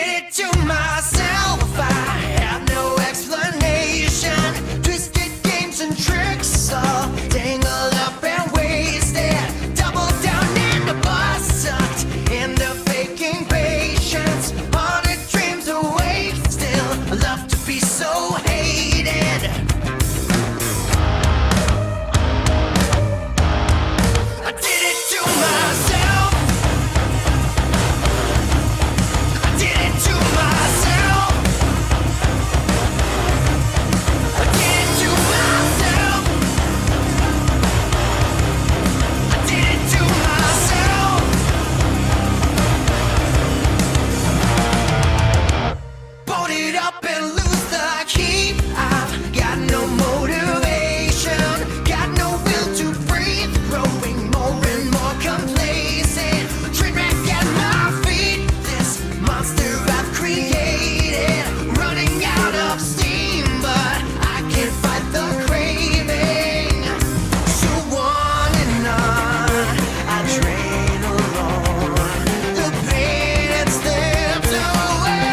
did it to myself. I have no explanation. Twisted games and tricks all tangled up and wasted. Double down in the bus sucked into faking patience. Haunted dreams awake still. I love to be so hated. I did it to myself. I did it to myself. I did it to myself. I did it to myself. Boat it up and lose the key. I've got no motivation, got no will to breathe, growing more and more complacent. Train wreck at my feet, this monster I've created, running out of steam, but I can't fight the craving. So on and on, I train alone. The pain it slips away.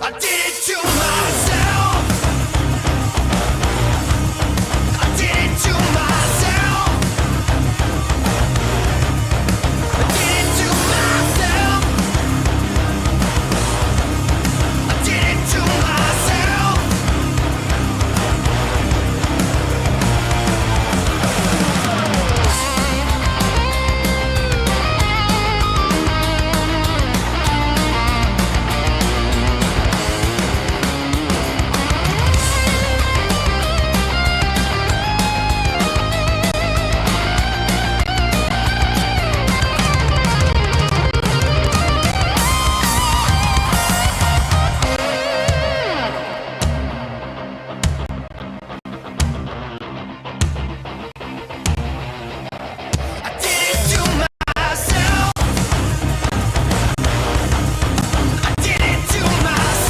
I did it to myself. I did it to myself. I did it to myself. I did it to myself. I did it to myself. I did it to myself. I did it to myself.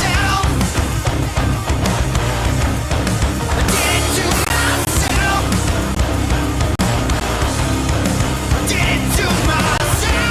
I did it to myself.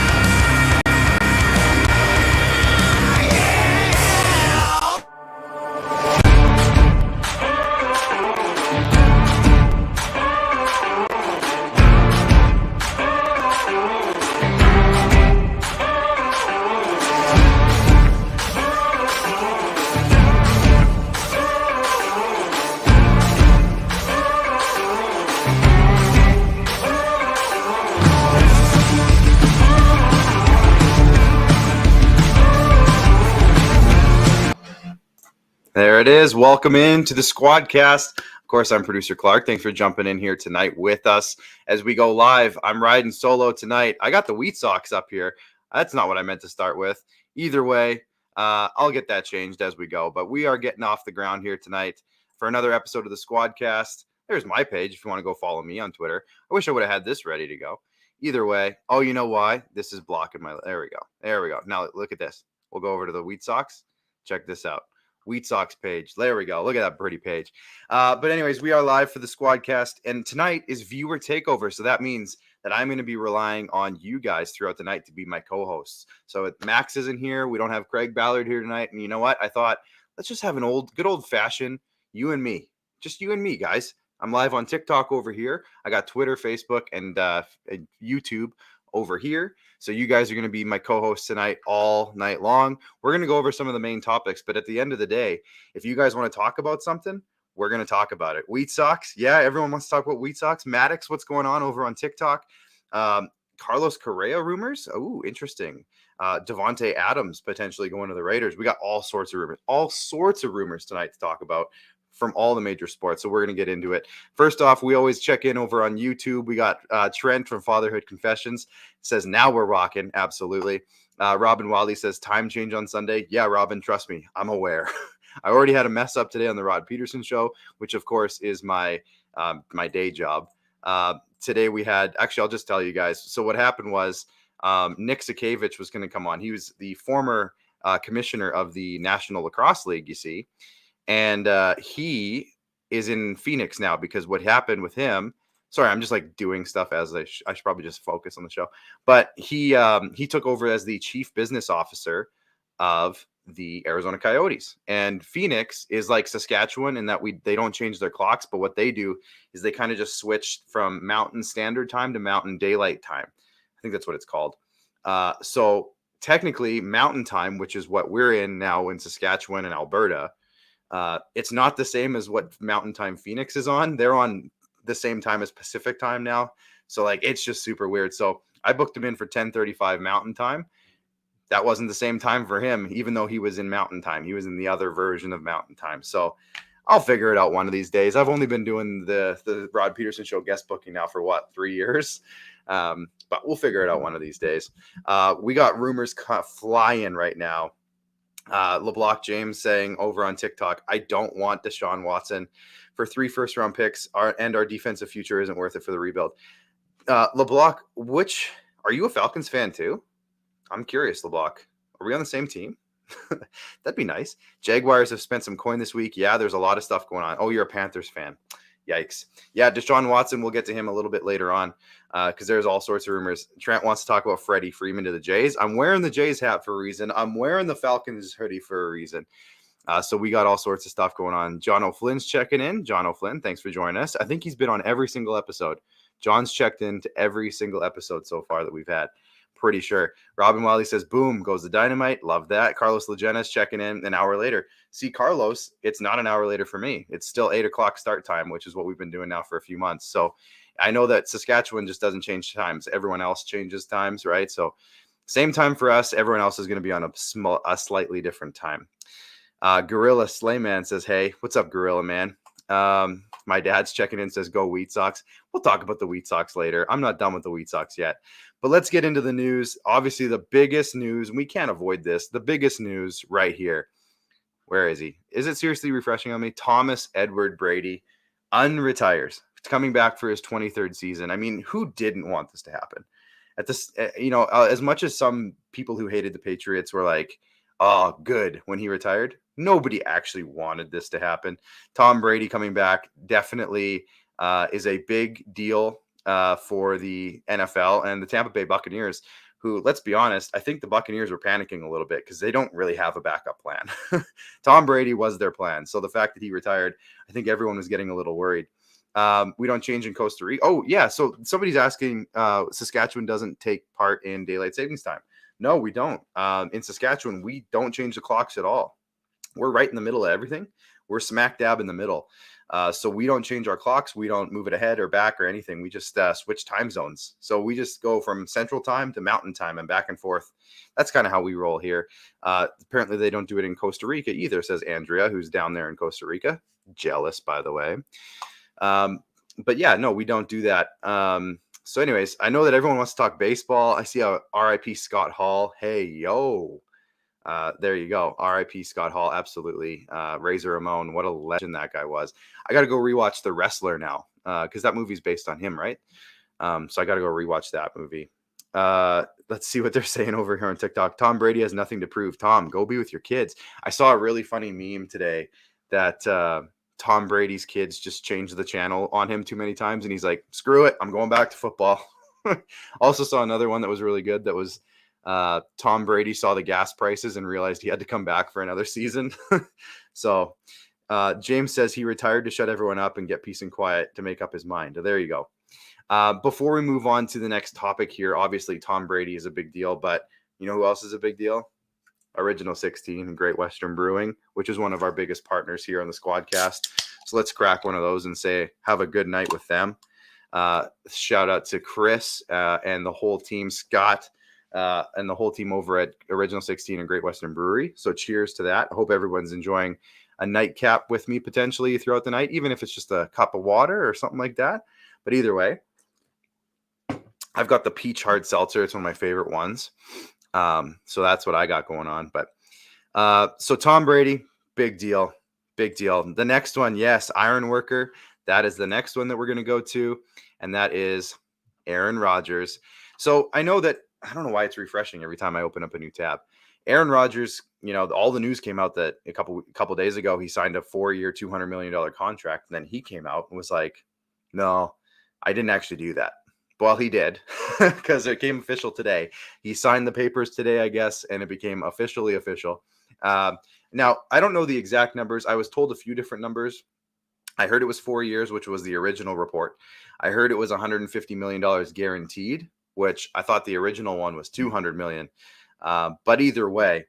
There it is. Welcome in to the SquadCast. Of course, I'm producer Clark. Thanks for jumping in here tonight with us as we go live. I'm riding solo tonight. I got the Wheat Sox up here. That's not what I meant to start with. Either way, I'll get that changed as we go. But we are getting off the ground here tonight for another episode of the SquadCast. There's my page if you want to go follow me on Twitter. I wish I would have had this ready to go. Either way. Oh, you know why? This is blocking my... There we go. There we go. Now, look at this. We'll go over to the Wheat Sox. Check this out. Wheat Sox page. There we go. Look at that pretty page. But anyways, we are live for the SquadCast, and tonight is viewer takeover. So that means that I'm going to be relying on you guys throughout the night to be my co-hosts. So Max isn't here. We don't have Craig Ballard here tonight. And you know what? I thought, let's just have an good old-fashioned you and me. Just you and me, guys. I'm live on TikTok over here. I got Twitter, Facebook, and YouTube over here. So you guys are going to be my co-hosts tonight all night long. We're going to go over some of the main topics, but at the end of the day, if you guys want to talk about something, we're going to talk about it. Wheat Sox. Yeah, everyone wants to talk about Wheat Sox. Maddox, what's going on over on TikTok? Carlos Correa rumors. Oh, interesting. Devontae Adams potentially going to the Raiders. We got all sorts of rumors tonight to talk about from all the major sports. So we're going to get into it. First off, we always check in over on YouTube. We got Trent from Fatherhood Confessions says, now we're rocking. Absolutely. Robin Wiley says, time change on Sunday. Yeah, Robin, trust me, I'm aware. I already had a mess up today on the Rod Peterson show, which of course is my my day job. Today we had, actually, I'll just tell you guys. So what happened was Nick Sakavich was going to come on. He was the former commissioner of the National Lacrosse League, you see. And he is in Phoenix now because what happened with him Sorry, I'm just like doing stuff as I should probably just focus on the show. But he took over as the chief business officer of the Arizona Coyotes. And Phoenix is like Saskatchewan in that they don't change their clocks, but what they do is they kind of just switch from Mountain Standard Time to Mountain Daylight Time. I think that's what it's called. So technically Mountain Time, which is what we're in now in Saskatchewan and Alberta, it's not the same as what Mountain Time Phoenix is on. They're on the same time as Pacific Time now. So like, it's just super weird. So I booked him in for 10:35 Mountain Time. That wasn't the same time for him, even though he was in Mountain Time. He was in the other version of Mountain Time. So I'll figure it out one of these days. I've only been doing the Rod Peterson Show guest booking now for 3 years? But we'll figure it out one of these days. We got rumors flying right now. LeBlanc James saying over on TikTok, I don't want Deshaun Watson for 3 first-round picks. Our defensive future isn't worth it for the rebuild. LeBlanc, are you a Falcons fan too? I'm curious, LeBlanc. Are we on the same team? That'd be nice. Jaguars have spent some coin this week. Yeah, there's a lot of stuff going on. Oh, you're a Panthers fan. Yikes. Yeah, Deshaun Watson, we'll get to him a little bit later on because there's all sorts of rumors. Trent wants to talk about Freddie Freeman to the Jays. I'm wearing the Jays hat for a reason. I'm wearing the Falcons hoodie for a reason. So we got all sorts of stuff going on. John O'Flynn's checking in. John O'Flynn, thanks for joining us. I think he's been on every single episode. John's checked into every single episode so far that we've had. Pretty sure. Robin Wiley says, boom, goes the dynamite. Love that. Carlos Legena's checking in an hour later. See, Carlos, it's not an hour later for me. It's still 8 o'clock start time, which is what we've been doing now for a few months. So I know that Saskatchewan just doesn't change times. Everyone else changes times, right? So same time for us. Everyone else is going to be on a slightly different time. Gorilla Slayman says, hey, what's up, Gorilla Man? My dad's checking in, says, go Wheat Sox. We'll talk about the Wheat Sox later. I'm not done with the Wheat Sox yet. But let's get into the news. Obviously, the biggest news, and we can't avoid this, the biggest news right here. Where is he? Is it seriously refreshing on me? Thomas Edward Brady unretires. Coming back for his 23rd season. I mean, who didn't want this to happen? At this, as much as some people who hated the Patriots were like, oh, good when he retired, nobody actually wanted this to happen. Tom Brady coming back definitely is a big deal for the NFL and the Tampa Bay Buccaneers, who, let's be honest, I think the Buccaneers were panicking a little bit because they don't really have a backup plan. Tom Brady was their plan. So the fact that he retired, I think everyone was getting a little worried. We don't change in Costa Rica. Oh, yeah. So somebody's asking, Saskatchewan doesn't take part in daylight savings time. No, we don't. In Saskatchewan, we don't change the clocks at all. We're right in the middle of everything. We're smack dab in the middle. So we don't change our clocks. We don't move it ahead or back or anything. We just switch time zones. So we just go from Central Time to Mountain Time and back and forth. That's kind of how we roll here. Apparently, they don't do it in Costa Rica either, says Andrea, who's down there in Costa Rica. Jealous, by the way. But yeah, no, we don't do that. So anyways, I know that everyone wants to talk baseball. I see a RIP Scott Hall. Hey, yo. There you go. RIP Scott Hall. Absolutely. Razor Ramon. What a legend that guy was. I got to go rewatch The Wrestler now because that movie's based on him, right? So I got to go rewatch that movie. Let's see what they're saying over here on TikTok. Tom Brady has nothing to prove. Tom, go be with your kids. I saw a really funny meme today that Tom Brady's kids just changed the channel on him too many times. And he's like, screw it. I'm going back to football. Also saw another one that was really good. That was Tom Brady saw the gas prices and realized he had to come back for another season. So James says he retired to shut everyone up and get peace and quiet to make up his mind. There you go. Before we move on to the next topic here, obviously Tom Brady is a big deal, but you know who else is a big deal? Original 16 and Great Western Brewing, which is one of our biggest partners here on the SquadCast. So let's crack one of those and say, have a good night with them. Shout out to Chris and the whole team, Scott, and the whole team over at Original 16 and Great Western Brewery. So cheers to that. I hope everyone's enjoying a nightcap with me potentially throughout the night, even if it's just a cup of water or something like that. But either way, I've got the peach hard seltzer. It's one of my favorite ones. So that's what I got going on. But so Tom Brady, big deal. Big deal. The next one, yes, Iron Worker. That is the next one that we're going to go to. And that is Aaron Rodgers. So I know that, I don't know why it's refreshing every time I open up a new tab. Aaron Rodgers, you know, all the news came out that a couple days ago, he signed a 4-year, $200 million contract. And then he came out and was like, no, I didn't actually do that. Well, he did, because it came official today. He signed the papers today, I guess, and it became officially official. Now, I don't know the exact numbers. I was told a few different numbers. I heard it was 4 years, which was the original report. I heard it was $150 million guaranteed, which I thought the original one was $200 million. But either way,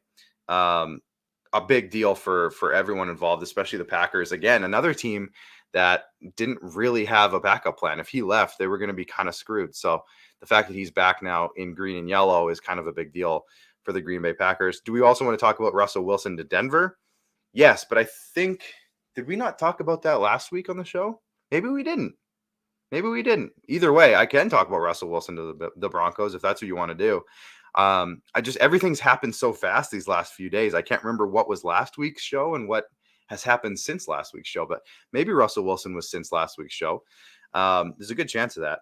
a big deal for everyone involved, especially the Packers. Again, another team that didn't really have a backup plan. If he left, they were going to be kind of screwed. So the fact that he's back now in green and yellow is kind of a big deal for the Green Bay Packers. Do we also want to talk about Russell Wilson to Denver? Yes, but I think, did we not talk about that last week on the show? Maybe we didn't. Either way, I can talk about Russell Wilson to the Broncos if that's what you want to do. Everything's happened so fast these last few days. I can't remember what was last week's show and what has happened since last week's show, but maybe Russell Wilson was since last week's show. There's a good chance of that.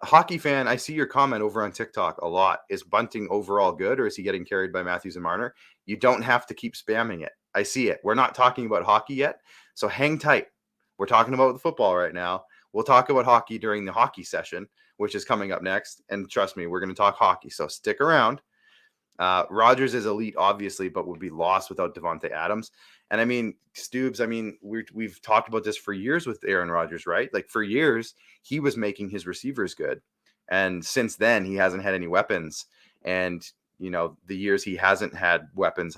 Hockey fan, I see your comment over on TikTok a lot. Is Bunting overall good, or is he getting carried by Matthews and Marner? You don't have to keep spamming it. I see it. We're not talking about hockey yet, so hang tight. We're talking about the football right now. We'll talk about hockey during the hockey session, which is coming up next. And trust me, we're going to talk hockey, so stick around. Rodgers is elite, obviously, but would be lost without Davante Adams. And I mean, Stoobs, we've talked about this for years with Aaron Rodgers, right? Like for years, he was making his receivers good. And since then, he hasn't had any weapons. And, the years he hasn't had weapons,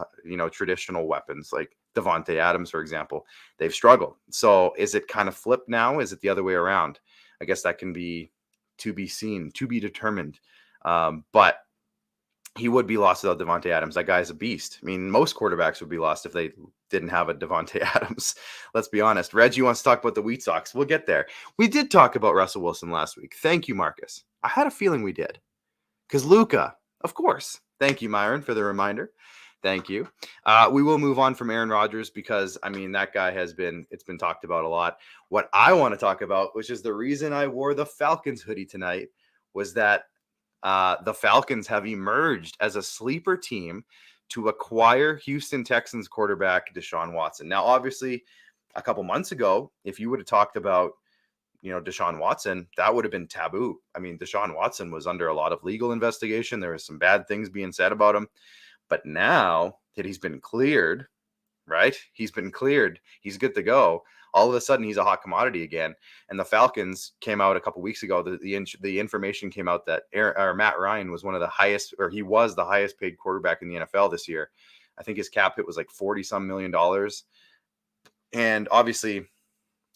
traditional weapons like Davante Adams, for example, they've struggled. So is it kind of flipped now? Is it the other way around? I guess that can be to be seen, to be determined. But he would be lost without Davante Adams. That guy's a beast. I mean, most quarterbacks would be lost if they didn't have a Davante Adams. Let's be honest. Reggie wants to talk about the Wheat Sox. We'll get there. We did talk about Russell Wilson last week. Thank you, Marcus. I had a feeling we did. Because Luca, of course. Thank you, Myron, for the reminder. Thank you. We will move on from Aaron Rodgers because, that guy it's been talked about a lot. What I want to talk about, which is the reason I wore the Falcons hoodie tonight, was that the Falcons have emerged as a sleeper team to acquire Houston Texans quarterback Deshaun Watson. Now, obviously, a couple months ago, if you would have talked about, Deshaun Watson, that would have been taboo. Deshaun Watson was under a lot of legal investigation. There was some bad things being said about him. But now that he's been cleared, right? He's been cleared. He's good to go. All of a sudden, he's a hot commodity again. And the Falcons came out a couple weeks ago. The information came out that Matt Ryan was one of the highest, or he was the highest paid quarterback in the NFL this year. I think his cap hit was like $40-some million. And obviously,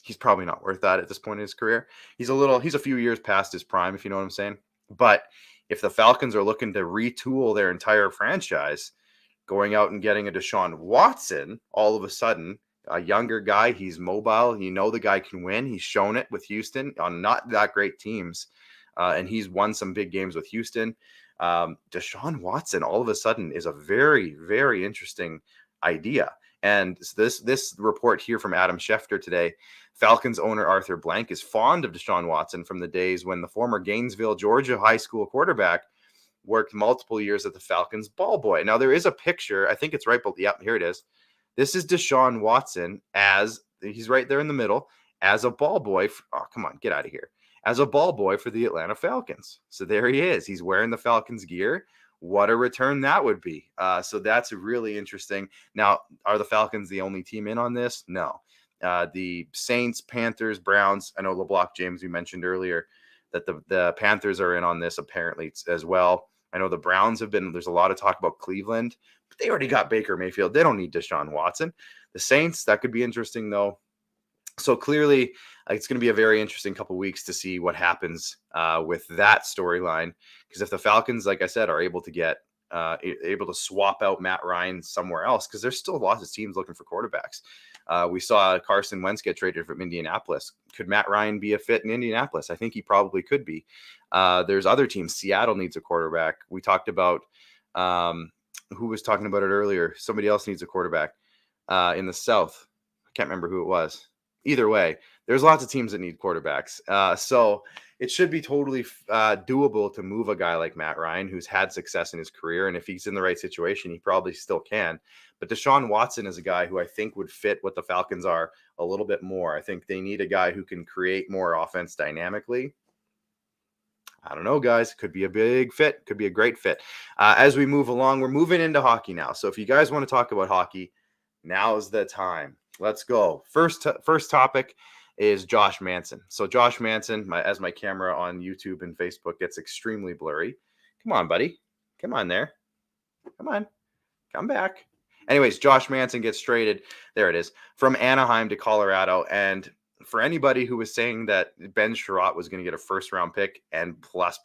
he's probably not worth that at this point in his career. He's a few years past his prime, if you know what I'm saying. But if the Falcons are looking to retool their entire franchise, going out and getting a Deshaun Watson, all of a sudden, a younger guy, he's mobile. The guy can win. He's shown it with Houston on not that great teams. And he's won some big games with Houston. Deshaun Watson, all of a sudden, is a very, very interesting idea. And this report here from Adam Schefter today, Falcons owner Arthur Blank is fond of Deshaun Watson from the days when the former Gainesville, Georgia high school quarterback worked multiple years at the Falcons ball boy. Now, there is a picture. I think it's right. But yeah, here it is. This is Deshaun Watson he's right there in the middle as a ball boy. Come on, get out of here. As a ball boy for the Atlanta Falcons. So there he is. He's wearing the Falcons gear. What a return that would be. So that's really interesting. Now, are the Falcons the only team in on this? No. The Saints, Panthers, Browns. I know LeBlanc James, you mentioned earlier that the Panthers are in on this apparently as well. I know the Browns there's a lot of talk about Cleveland, but they already got Baker Mayfield. They don't need Deshaun Watson. The Saints, that could be interesting though. So clearly it's going to be a very interesting couple of weeks to see what happens with that storyline. Because if the Falcons, like I said, are able to swap out Matt Ryan somewhere else, because there's still lots of teams looking for quarterbacks. We saw Carson Wentz get traded from Indianapolis. Could Matt Ryan be a fit in Indianapolis? I think he probably could be. There's other teams. Seattle needs a quarterback. We talked about who was talking about it earlier. Somebody else needs a quarterback in the South. I can't remember who it was. Either way, there's lots of teams that need quarterbacks. So it should be totally doable to move a guy like Matt Ryan, who's had success in his career. And if he's in the right situation, he probably still can. But Deshaun Watson is a guy who I think would fit what the Falcons are a little bit more. I think they need a guy who can create more offense dynamically. I don't know, guys. Could be a big fit. Could be a great fit. As we move along, we're moving into hockey now. So if you guys want to talk about hockey, now's the time. Let's go. First topic is Josh Manson. So Josh Manson, as my camera on YouTube and Facebook gets extremely blurry. Come on, buddy. Come on there. Come on. Come back. Anyways, Josh Manson gets traded. There it is. From Anaheim to Colorado. And for anybody who was saying that Ben Sherratt was going to get a first-round pick and plus,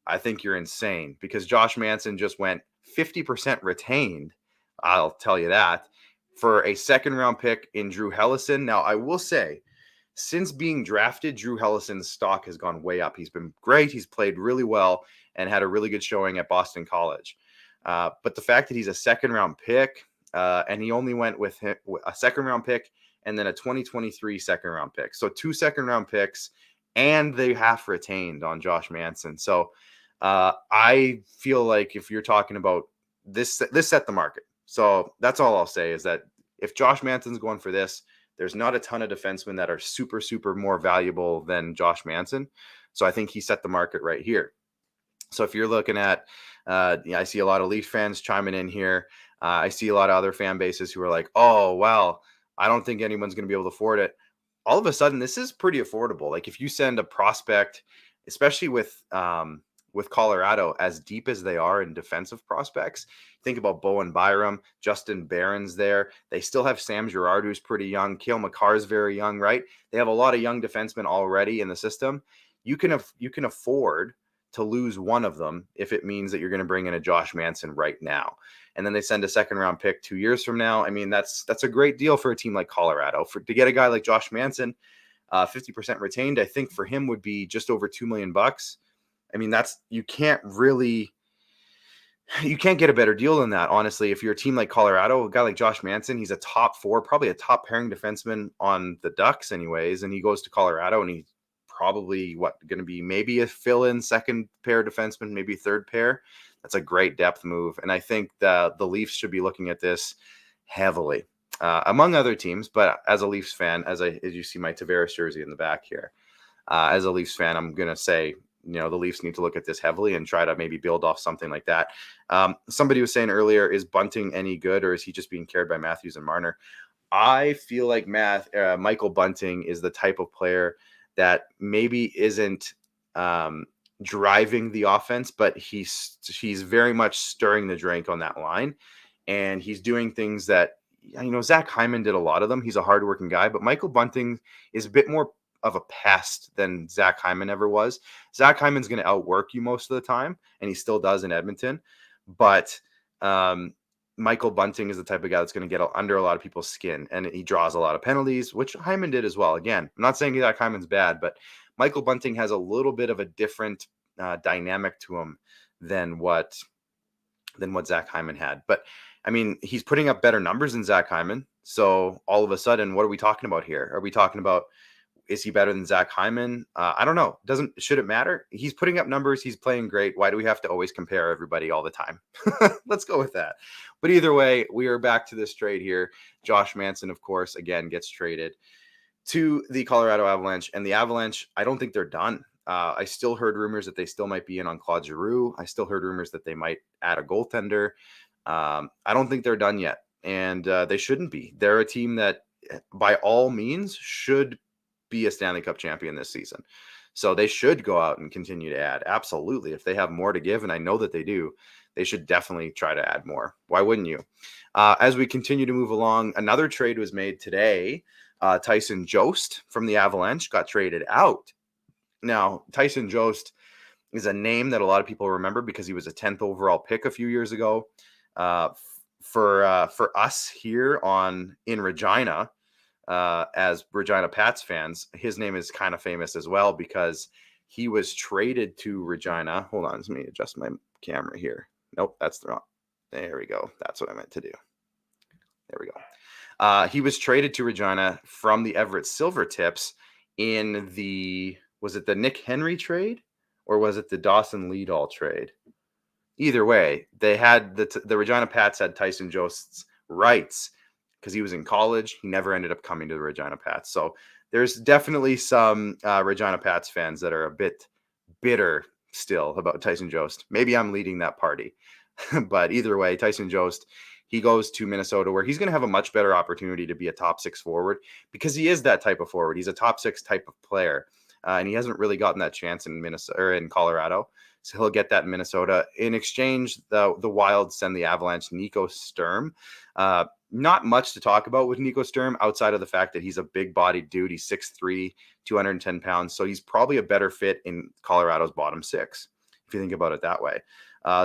I think you're insane, because Josh Manson just went 50% retained. I'll tell you that, for a second-round pick in Drew Helleson. Now, I will say, since being drafted, Drew Hellison's stock has gone way up. He's been great. He's played really well and had a really good showing at Boston College. But the fact that he's a second-round pick, and he only went with a second-round pick and then a 2023 second-round pick. So 2 second-round picks, and they half retained on Josh Manson. So I feel like if you're talking about this set the market. So that's all I'll say, is that if Josh Manson's going for this, there's not a ton of defensemen that are super, super more valuable than Josh Manson. So I think he set the market right here. So if you're looking at, I see a lot of Leaf fans chiming in here. I see a lot of other fan bases who are like, oh, well, I don't think anyone's going to be able to afford it. All of a sudden, this is pretty affordable. Like if you send a prospect, especially with Colorado, as deep as they are in defensive prospects, think about Bowen Byram, Justin Barron's there. They still have Sam Girard, who's pretty young. Cale Makar's very young, right? They have a lot of young defensemen already in the system. You can afford to lose one of them if it means that you're going to bring in a Josh Manson right now. And then they send a second-round pick 2 years from now. I mean, that's a great deal for a team like Colorado. To get a guy like Josh Manson, 50% retained, I think for him would be just over $2 million. I mean, you can't get a better deal than that, honestly. If you're a team like Colorado, a guy like Josh Manson, he's a top 4, probably a top pairing defenseman on the Ducks anyways, and he goes to Colorado and he's probably going to be maybe a fill-in second pair defenseman, maybe third pair. That's a great depth move, and I think the Leafs should be looking at this heavily, among other teams. But as a Leafs fan, as you see my Tavares jersey in the back here, as a Leafs fan, I'm going to say, the Leafs need to look at this heavily and try to maybe build off something like that. Somebody was saying earlier, is Bunting any good, or is he just being carried by Matthews and Marner? I feel like Michael Bunting is the type of player that maybe isn't driving the offense, but he's very much stirring the drink on that line. And he's doing things that, Zach Hyman did a lot of them. He's a hardworking guy, but Michael Bunting is a bit more of a pest than Zach Hyman ever was. Zach Hyman's going to outwork you most of the time, and he still does in Edmonton. But Michael Bunting is the type of guy that's going to get under a lot of people's skin, and he draws a lot of penalties, which Hyman did as well. Again, I'm not saying Zach Hyman's bad, but Michael Bunting has a little bit of a different dynamic to him than what Zach Hyman had. But I mean, he's putting up better numbers than Zach Hyman. So all of a sudden, what are we talking about here? Are we talking about, is he better than Zach Hyman? I don't know. Should it matter? He's putting up numbers. He's playing great. Why do we have to always compare everybody all the time? Let's go with that. But either way, we are back to this trade here. Josh Manson, of course, again, gets traded to the Colorado Avalanche. And the Avalanche, I don't think they're done. I still heard rumors that they still might be in on Claude Giroux. I still heard rumors that they might add a goaltender. I don't think they're done yet. And they shouldn't be. They're a team that, by all means, should be a Stanley Cup champion this season. So they should go out and continue to add. Absolutely. If they have more to give, and I know that they do, they should definitely try to add more. Why wouldn't you? As we continue to move along, another trade was made today. Tyson Jost from the Avalanche got traded out. Now, Tyson Jost is a name that a lot of people remember because he was a 10th overall pick a few years ago. For us here in Regina, as Regina Pats fans, his name is kind of famous as well because he was traded to Regina. Hold on, let me adjust my camera here. Nope, that's the wrong. There we go. That's what I meant to do. There we go. He was traded to Regina from the Everett Silvertips in the Was it the Nick Henry trade or was it the Dawson Leadall trade? Either way, they had the Regina Pats had Tyson Jost's rights because he was in college. He never ended up coming to the Regina Pats. So there's definitely some Regina Pats fans that are a bit bitter still about Tyson Jost. Maybe I'm leading that party. But either way, Tyson Jost, he goes to Minnesota where he's going to have a much better opportunity to be a top 6 forward because he is that type of forward. He's a top 6 type of player. And he hasn't really gotten that chance in Minnesota or in Colorado. So he'll get that in Minnesota. In exchange, the Wild send the Avalanche Nico Sturm. Not much to talk about with Nico Sturm outside of the fact that he's a big-bodied dude. He's 6'3", 210 pounds. So he's probably a better fit in Colorado's bottom 6, if you think about it that way.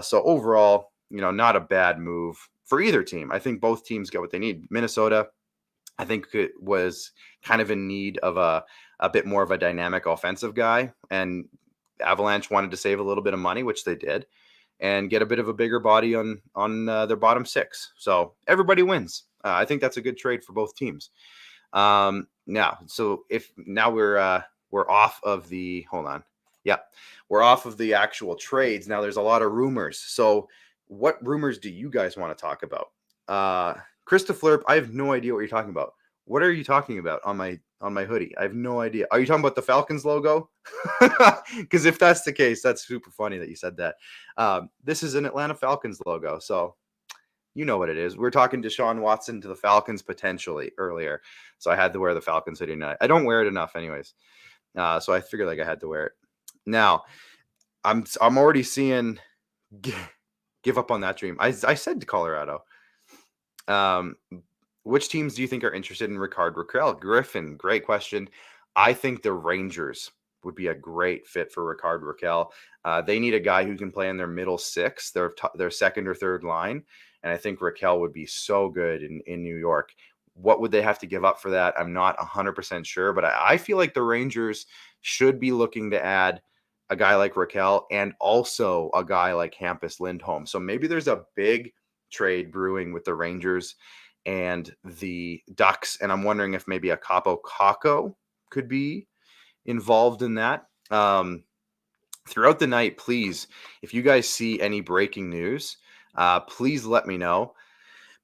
So overall, not a bad move for either team. I think both teams get what they need. Minnesota, I think it was kind of in need of a bit more of a dynamic offensive guy, and Avalanche wanted to save a little bit of money, which they did, and get a bit of a bigger body on their bottom 6. So everybody wins. I think that's a good trade for both teams. Now we're off of the we're off of the actual trades. Now there's a lot of rumors. So what rumors do you guys want to talk about? Krista Flurp, I have no idea what you're talking about. What are you talking about on my hoodie? I have no idea. Are you talking about the Falcons logo? Because if that's the case, that's super funny that you said that. This is an Atlanta Falcons logo, so you know what it is. We're talking Deshaun Watson to the Falcons potentially earlier, so I had to wear the Falcons hoodie tonight. I don't wear it enough, anyways, so I figured I had to wear it. Now, I'm already seeing give up on that dream. I said to Colorado. Which teams do you think are interested in Ricardo Krell? Griffin, great question. I think the Rangers would be a great fit for Ricardo Krell. They need a guy who can play in their middle 6, their second or third line, and I think Raquel would be so good in New York. What would they have to give up for that? I'm not 100% sure, but I feel like the Rangers should be looking to add a guy like Raquel and also a guy like Hampus Lindholm. So maybe there's a big trade brewing with the Rangers and the Ducks, and I'm wondering if maybe a Capo Caco could be involved in that. Throughout the night, please, if you guys see any breaking news, please let me know,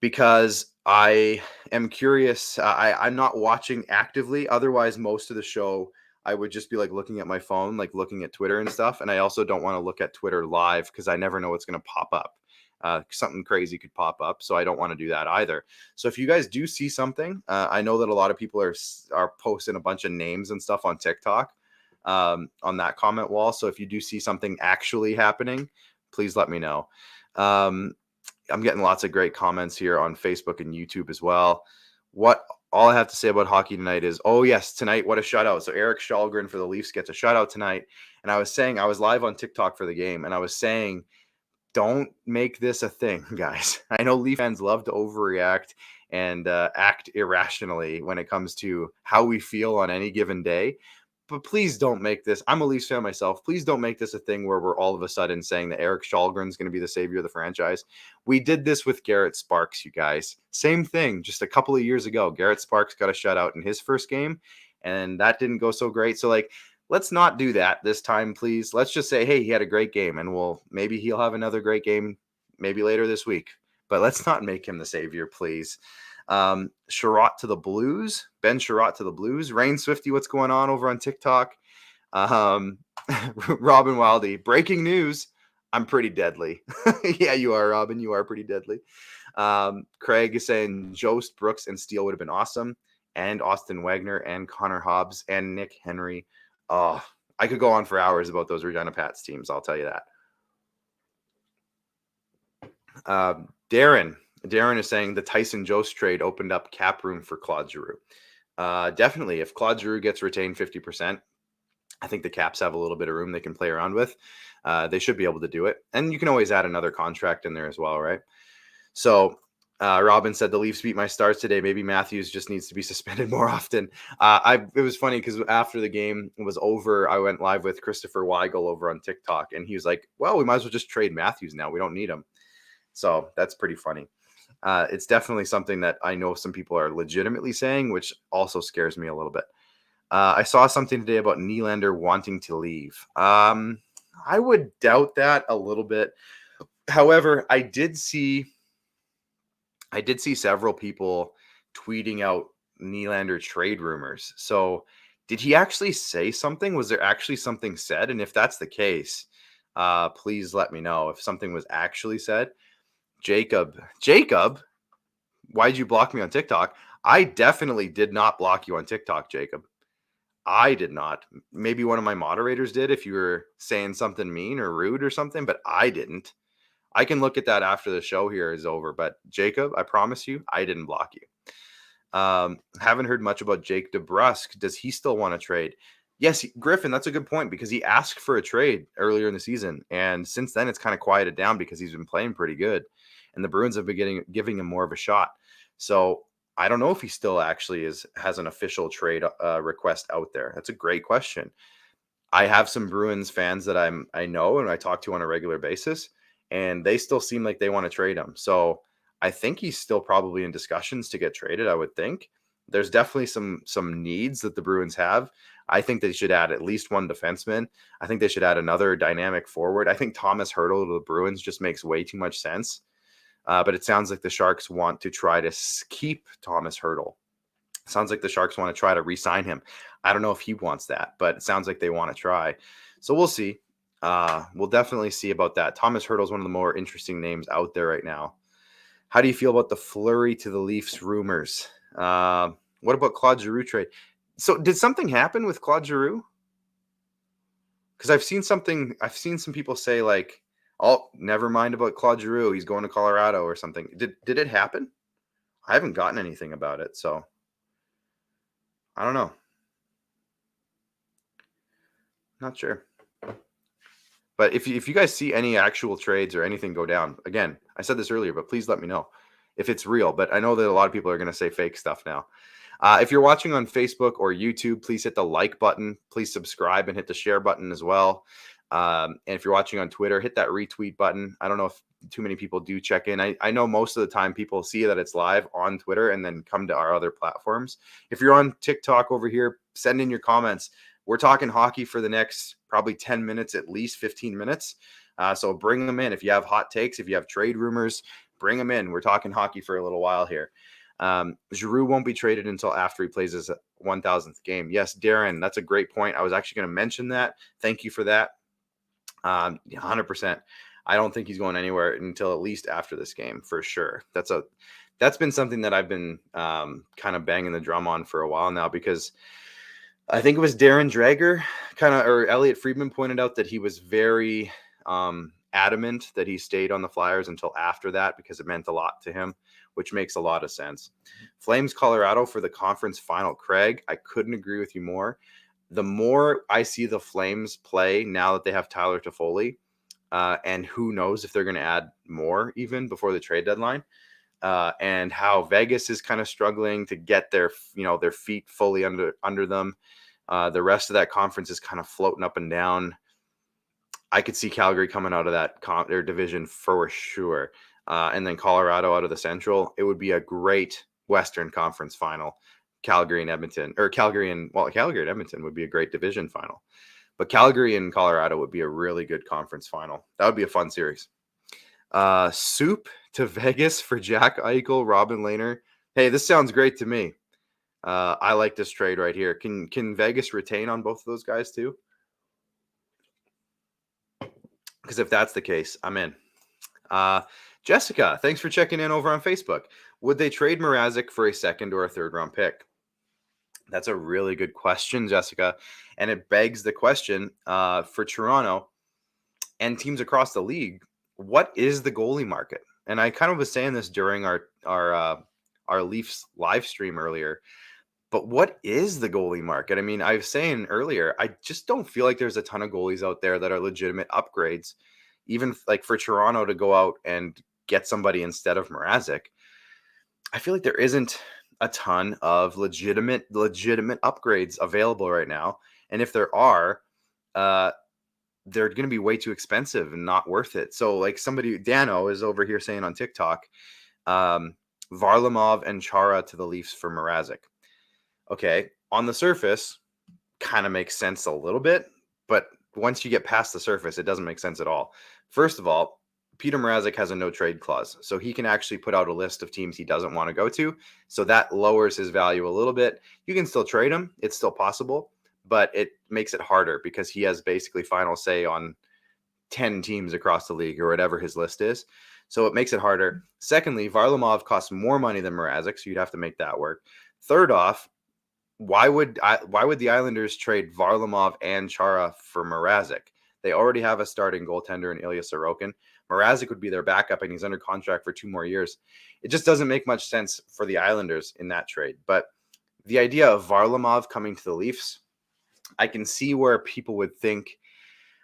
because I am curious. I'm not watching actively. Otherwise, most of the show, I would just be like looking at my phone, like looking at Twitter and stuff. And I also don't want to look at Twitter live because I never know what's going to pop up. Something crazy could pop up, so I don't want to do that either. So if you guys do see something, I know that a lot of people are posting a bunch of names and stuff on TikTok on that comment wall. So if you do see something actually happening, please let me know. I'm getting lots of great comments here on Facebook and YouTube as well. All I have to say about hockey tonight is, oh yes, tonight, what a shutout. So Eric Shalgren for the Leafs gets a shutout tonight. And I was live on TikTok for the game, and I was saying, don't make this a thing, guys. I know Leaf fans love to overreact and act irrationally when it comes to how we feel on any given day. But please don't make this. I'm a Leafs fan myself. Please don't make this a thing where we're all of a sudden saying that Eric Shalgren is going to be the savior of the franchise. We did this with Garrett Sparks, you guys. Same thing, just a couple of years ago. Garrett Sparks got a shutout in his first game, and that didn't go so great. So, let's not do that this time, please. Let's just say, hey, he had a great game, and maybe he'll have another great game maybe later this week. But let's not make him the savior, please. Sherratt to the Blues. Ben Sherratt to the Blues. Rain Swifty, what's going on over on TikTok? Robin Wildy. Breaking news. I'm pretty deadly. Yeah, you are, Robin. You are pretty deadly. Craig is saying Jost, Brooks, and Steele would have been awesome. And Austin Wagner and Connor Hobbs and Nick Henry. Oh, I could go on for hours about those Regina Pats teams. I'll tell you that. Darren is saying the Tyson Jost trade opened up cap room for Claude Giroux. Definitely, if Claude Giroux gets retained 50%, I think the Caps have a little bit of room they can play around with. They should be able to do it. And you can always add another contract in there as well, right? So Robin said the Leafs beat my Stars today. Maybe Matthews just needs to be suspended more often. It was funny because after the game was over, I went live with Christopher Weigel over on TikTok, and he was like, well, we might as well just trade Matthews now. We don't need him. So that's pretty funny. It's definitely something that I know some people are legitimately saying, which also scares me a little bit. I saw something today about Nylander wanting to leave. I would doubt that a little bit. However, I did see several people tweeting out Nylander trade rumors. So, did he actually say something? Was there actually something said? And if that's the case, please let me know if something was actually said. Jacob, why'd you block me on TikTok? I definitely did not block you on TikTok, Jacob. I did not. Maybe one of my moderators did if you were saying something mean or rude or something, but I didn't. I can look at that after the show here is over. But Jacob, I promise you, I didn't block you. Haven't heard much about Jake DeBrusk. Does he still want to trade? Yes, Griffin, that's a good point because he asked for a trade earlier in the season. And since then, it's kind of quieted down because he's been playing pretty good. And the Bruins have been giving him more of a shot. So I don't know if he still actually has an official trade request out there. That's a great question. I have some Bruins fans that I know and I talk to on a regular basis, and they still seem like they want to trade him. So I think he's still probably in discussions to get traded. I would think there's definitely some needs that the Bruins have. I think they should add at least one defenseman. I think they should add another dynamic forward. I think Thomas Hertl to the Bruins just makes way too much sense. But it sounds like the Sharks want to try to keep Thomas Hertl. Sounds like the Sharks want to try to re-sign him. I don't know if he wants that, but it sounds like they want to try. So we'll see. We'll definitely see about that. Thomas Hertl is one of the more interesting names out there right now. How do you feel about the Fleury to the Leafs rumors? What about Claude Giroux trade? So did something happen with Claude Giroux? Because I've seen some people say like, oh, never mind about Claude Giroux. He's going to Colorado or something. Did it happen? I haven't gotten anything about it, so I don't know. Not sure. But if you guys see any actual trades or anything go down, again, I said this earlier, but please let me know if it's real. But I know that a lot of people are going to say fake stuff now. If you're watching on Facebook or YouTube, please hit the like button. Please subscribe and hit the share button as well. And if you're watching on Twitter, hit that retweet button. I don't know if too many people do check in. I know most of the time people see that it's live on Twitter and then come to our other platforms. If you're on TikTok over here, send in your comments. We're talking hockey for the next probably 10 minutes, at least 15 minutes. So bring them in. If you have hot takes, if you have trade rumors, bring them in. We're talking hockey for a little while here. Giroux won't be traded until after he plays his 1,000th game. Yes, Darren, that's a great point. I was actually going to mention that. Thank you for that. 100%. I don't think he's going anywhere until at least after this game for sure. That's been something that I've been kind of banging the drum on for a while now, because I think it was Darren Drager or Elliot Friedman pointed out that he was very adamant that he stayed on the Flyers until after that because it meant a lot to him, which makes a lot of sense. Flames Colorado for the conference final. Craig, I couldn't agree with you more. The more I see the Flames play now that they have Tyler Toffoli, and who knows if they're going to add more even before the trade deadline, and how Vegas is kind of struggling to get their feet fully under them. The rest of that conference is kind of floating up and down. I could see Calgary coming out of their division for sure. And then Colorado out of the Central. It would be a great Western Conference final. Calgary and Edmonton would be a great division final. But Calgary and Colorado would be a really good conference final. That would be a fun series. Soup to Vegas for Jack Eichel, Robin Lehner. Hey, this sounds great to me. I like this trade right here. Can Vegas retain on both of those guys too? Because if that's the case, I'm in. Jessica, thanks for checking in over on Facebook. Would they trade Mrazek for a second or a third round pick? That's a really good question, Jessica. And it begs the question for Toronto and teams across the league, what is the goalie market? And I kind of was saying this during our Leafs live stream earlier. But what is the goalie market? I mean, I was saying earlier, I just don't feel like there's a ton of goalies out there that are legitimate upgrades, even like for Toronto to go out and get somebody instead of Mrazek. I feel like there isn't a ton of legitimate upgrades available right now. And if there are, they're going to be way too expensive and not worth it. So like Dano is over here saying on TikTok, Varlamov and Chara to the Leafs for Mrazek. Okay, on the surface, kind of makes sense a little bit, but once you get past the surface, it doesn't make sense at all. First of all, Peter Mrazek has a no trade clause, so he can actually put out a list of teams he doesn't want to go to. So that lowers his value a little bit. You can still trade him. It's still possible, but it makes it harder because he has basically final say on 10 teams across the league or whatever his list is. So it makes it harder. Secondly, Varlamov costs more money than Mrazek, so you'd have to make that work. Third off, why would the Islanders trade Varlamov and Chara for Mrazek? They already have a starting goaltender in Ilya Sorokin. Mrazek would be their backup, and he's under contract for 2 more years. It just doesn't make much sense for the Islanders in that trade. But the idea of Varlamov coming to the Leafs, I can see where people would think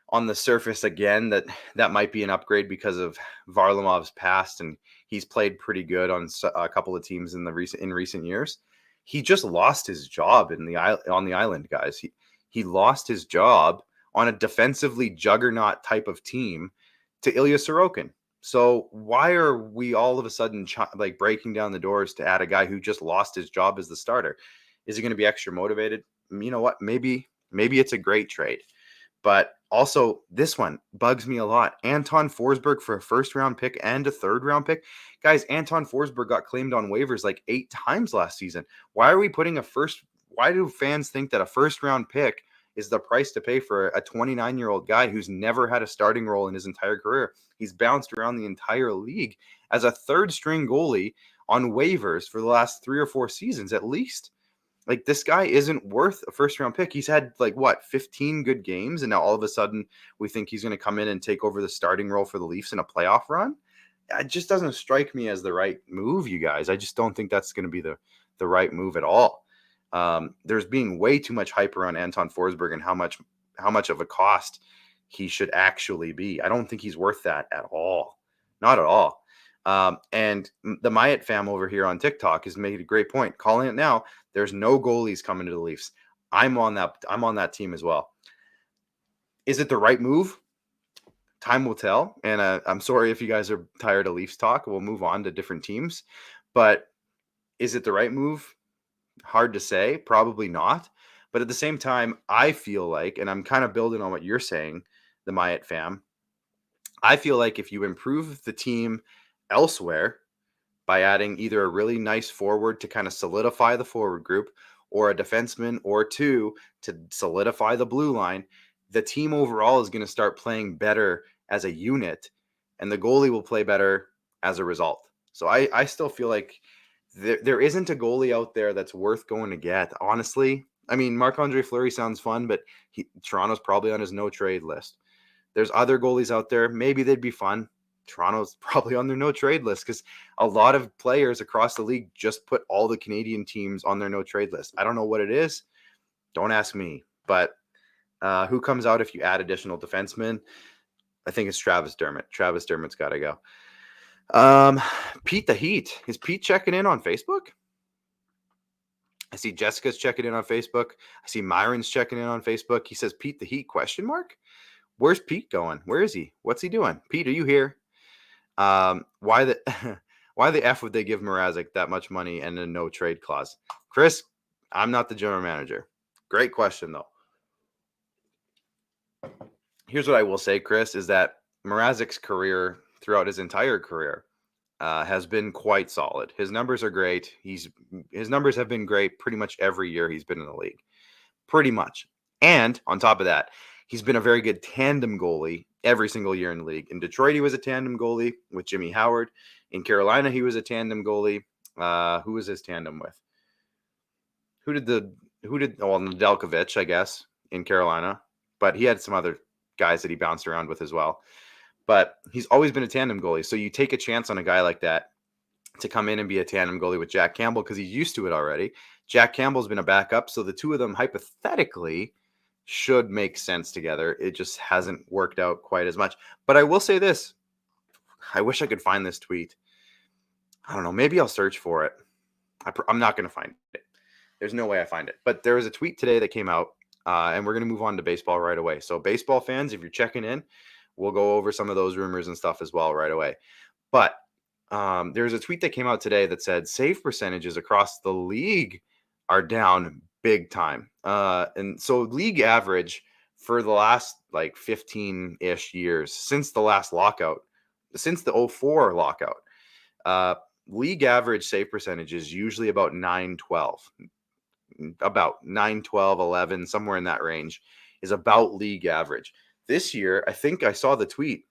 on the surface again that might be an upgrade because of Varlamov's past, and he's played pretty good on a couple of teams in recent years. He just lost his job on the island, guys. He lost his job on a defensively juggernaut type of team to Ilya Sorokin. So why are we all of a sudden breaking down the doors to add a guy who just lost his job as the starter? Is he going to be extra motivated? You know what? Maybe it's a great trade. But also, this one bugs me a lot. Anton Forsberg for a first-round pick and a third-round pick. Guys, Anton Forsberg got claimed on waivers like 8 times last season. Why do fans think that a first-round pick is the price to pay for a 29-year-old guy who's never had a starting role in his entire career? He's bounced around the entire league as a third-string goalie on waivers for the last 3 or 4 seasons at least. Like, this guy isn't worth a first-round pick. He's had, 15 good games, and now all of a sudden we think he's going to come in and take over the starting role for the Leafs in a playoff run? It just doesn't strike me as the right move, you guys. I just don't think that's going to be the right move at all. There's being way too much hype around Anton Forsberg and how much of a cost he should actually be. I don't think he's worth that at all. Not at all. And the Myatt fam over here on TikTok has made a great point. Calling it now. There's no goalies coming to the Leafs. I'm on that team as well. Is it the right move? Time will tell. And I'm sorry if you guys are tired of Leafs talk. We'll move on to different teams. But is it the right move? Hard to say. Probably not. But at the same time, I feel like, and I'm kind of building on what you're saying, the Myatt fam, I feel like if you improve the team elsewhere by adding either a really nice forward to kind of solidify the forward group or a defenseman or two to solidify the blue line, the team overall is going to start playing better as a unit, and the goalie will play better as a result. So I still feel like there isn't a goalie out there that's worth going to get, honestly. I mean, Marc-Andre Fleury sounds fun, but Toronto's probably on his no-trade list. There's other goalies out there. Maybe they'd be fun. Toronto's probably on their no-trade list because a lot of players across the league just put all the Canadian teams on their no-trade list. I don't know what it is. Don't ask me. But who comes out if you add additional defensemen? I think it's Travis Dermott. Travis Dermott's got to go. Pete the Heat. Is Pete checking in on Facebook? I see Jessica's checking in on Facebook. I see Myron's checking in on Facebook. He says, Pete the Heat, ? Where's Pete going? Where is he? What's he doing? Pete, are you here? Why the F would they give Mrazek that much money and a no trade clause? Chris, I'm not the general manager. Great question, though. Here's what I will say, Chris, is that Mrazek's career throughout his entire career has been quite solid. His numbers are great. His numbers have been great pretty much every year he's been in the league. Pretty much. And on top of that, he's been a very good tandem goalie every single year in the league. In Detroit, he was a tandem goalie with Jimmy Howard. In Carolina, he was a tandem goalie. Who was his tandem with? Nedeljkovic, I guess, in Carolina. But he had some other guys that he bounced around with as well. But he's always been a tandem goalie. So you take a chance on a guy like that to come in and be a tandem goalie with Jack Campbell because he's used to it already. Jack Campbell's been a backup. So the two of them hypothetically should make sense together. It just hasn't worked out quite as much. But I will say this. I wish I could find this tweet. I don't know. Maybe I'll search for it. I'm not going to find it. There's no way I find it. But there was a tweet today that came out, and we're going to move on to baseball right away. So baseball fans, if you're checking in, we'll go over some of those rumors and stuff as well right away. But there's a tweet that came out today that said save percentages across the league are down big time. And so league average for the last like 15-ish years since the last lockout, since the '04 lockout, league average save percentage is usually about 912, about 912, 11, somewhere in that range is about league average. This year, I think I saw the tweet,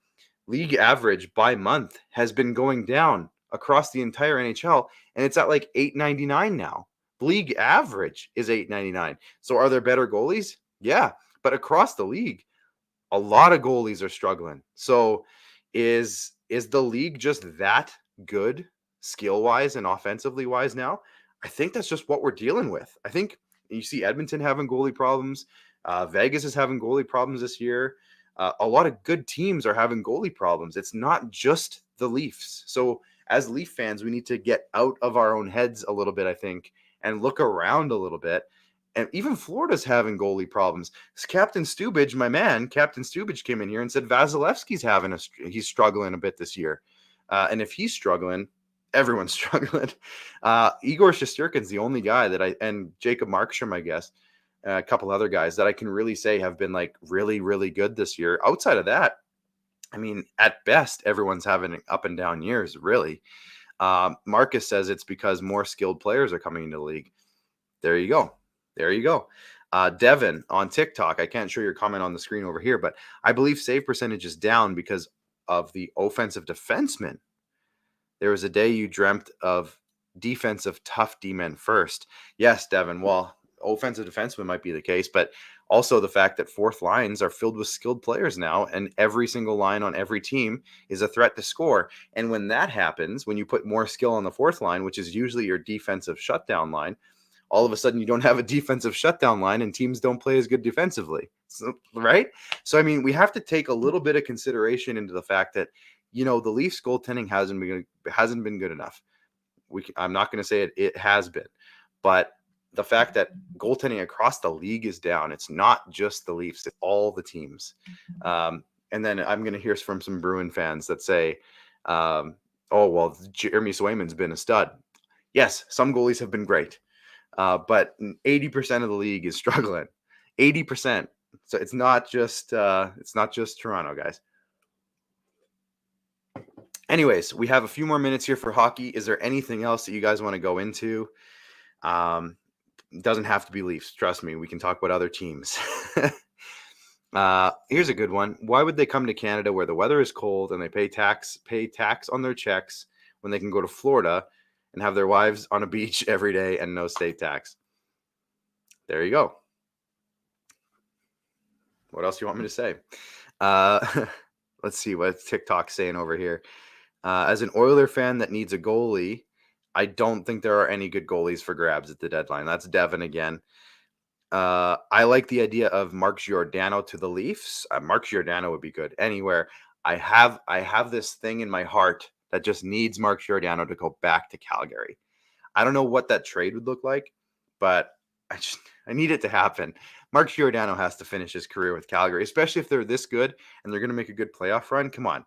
league average by month has been going down across the entire NHL, and it's at like 899 now. League average is 899. So are there better goalies? Yeah, but across the league, a lot of goalies are struggling. So is the league just that good skill wise and offensively wise now? I think that's just what we're dealing with. I think you see Edmonton having goalie problems. Vegas is having goalie problems this year. A lot of good teams are having goalie problems. It's not just the Leafs. So as Leaf fans, we need to get out of our own heads a little bit, I think, and look around a little bit. And even Florida's having goalie problems. Captain Stubage, my man, Captain Stubage came in here and said Vasilevsky's he's struggling a bit this year. And if he's struggling, everyone's struggling. Igor Shesterkin's the only guy and Jacob Markstrom, I guess, a couple other guys that I can really say have been like really, really good this year. Outside of that, I mean, at best, everyone's having up and down years, really. Marcus says it's because more skilled players are coming into the league. There you go. There you go. Devin on TikTok, I can't show your comment on the screen over here, but I believe save percentage is down because of the offensive defensemen. There was a day you dreamt of defensive tough D-men first. Yes, Devin, well, offensive defensemen might be the case, but also the fact that fourth lines are filled with skilled players now, and every single line on every team is a threat to score. And when that happens, when you put more skill on the fourth line, which is usually your defensive shutdown line, all of a sudden you don't have a defensive shutdown line and teams don't play as good defensively. So, right? So, I mean, we have to take a little bit of consideration into the fact that, the Leafs goaltending hasn't been good enough. I'm not going to say it has been, but the fact that goaltending across the league is down, it's not just the Leafs, it's all the teams. And then I'm going to hear from some Bruin fans that say, oh, well, Jeremy Swayman's been a stud. Yes, some goalies have been great. But 80% of the league is struggling. 80%. So it's not just Toronto, guys. Anyways, we have a few more minutes here for hockey. Is there anything else that you guys want to go into? It doesn't have to be Leafs. Trust me, we can talk about other teams. Here's a good one. Why would they come to Canada where the weather is cold and they pay tax on their checks when they can go to Florida and have their wives on a beach every day and no state tax? There you go. What else do you want me to say? Let's see what TikTok's saying over here. As an Oiler fan that needs a goalie, I don't think there are any good goalies for grabs at the deadline. That's Devin again. I like the idea of Mark Giordano to the Leafs. Mark Giordano would be good anywhere. I have this thing in my heart that just needs Mark Giordano to go back to Calgary. I don't know what that trade would look like, but I need it to happen. Mark Giordano has to finish his career with Calgary, especially if they're this good and they're going to make a good playoff run. Come on.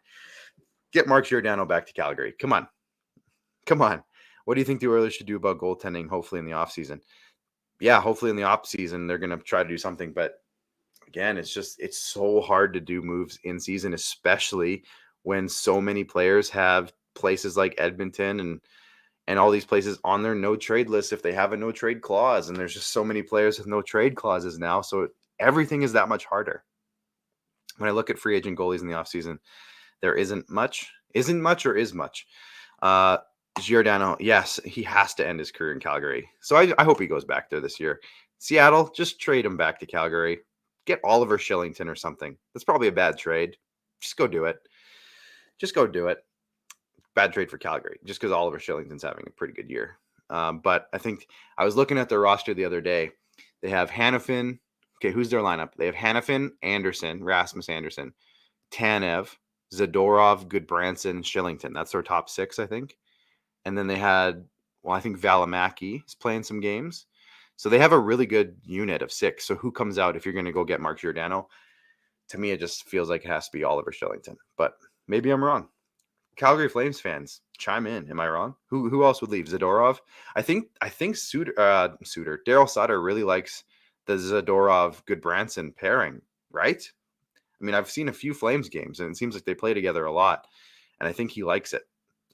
Get Mark Giordano back to Calgary. Come on. What do you think the Oilers should do about goaltending, hopefully in the offseason? Yeah, hopefully in the offseason they're going to try to do something. But again, it's so hard to do moves in season, especially when so many players have places like Edmonton and all these places on their no trade list if they have a no trade clause. And there's just so many players with no trade clauses now. So everything is that much harder. When I look at free agent goalies in the offseason, there isn't much. Giordano, yes, he has to end his career in Calgary. So I hope he goes back there this year. Seattle, just trade him back to Calgary. Get Oliver Shillington or something. That's probably a bad trade. Just go do it. Bad trade for Calgary, just because Oliver Shillington's having a pretty good year. But I think I was looking at their roster the other day. They have Hanifin. Okay, who's their lineup? They have Hanifin, Anderson, Rasmus Anderson, Tanev, Zadorov, Goodbranson, Shillington. That's their top six, I think. And then they had, I think Valimaki is playing some games. So they have a really good unit of six. So who comes out if you're going to go get Mark Giordano? To me, it just feels like it has to be Oliver Shillington. But maybe I'm wrong. Calgary Flames fans, Chime in. Am I wrong? Who else would leave? Zadorov? I think Suter Daryl Sutter really likes the Zadorov Goodbranson pairing, right? I mean, I've seen a few Flames games, and it seems like they play together a lot, and I think he likes it.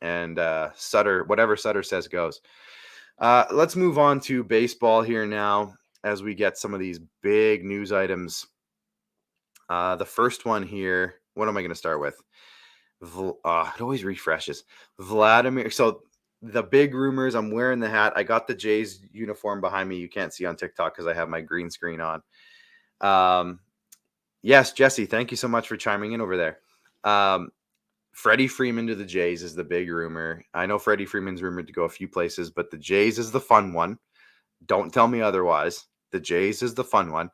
And Sutter, whatever Sutter says goes. Let's move on to baseball here now as we get some of these big news items. The first one here, what am I going to start with? It always refreshes. Vladimir. So the big rumors, I'm wearing the hat. I got the Jays uniform behind me. You can't see on TikTok because I have my green screen on. Yes, Jesse, thank you so much for chiming in over there. Freddie Freeman to the Jays is the big rumor. I know Freddie Freeman's rumored to go a few places, but the Jays is the fun one. Don't tell me otherwise. The Jays is the fun one.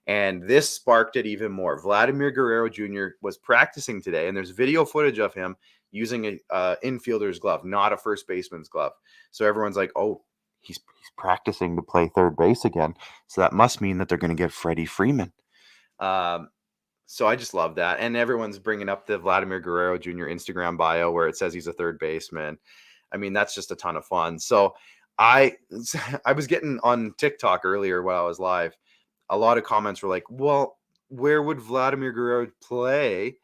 And this sparked it even more. Vladimir Guerrero Jr. was practicing today, and there's video footage of him using a infielder's glove, not a first baseman's glove. So everyone's like, oh, he's practicing to play third base again. So that must mean that they're going to get Freddie Freeman. So I just love that. And everyone's bringing up the Vladimir Guerrero Jr. Instagram bio where it says he's a third baseman. I mean, that's just a ton of fun. So I was getting on TikTok earlier while I was live. A lot of comments were like, well, where would Vladimir Guerrero play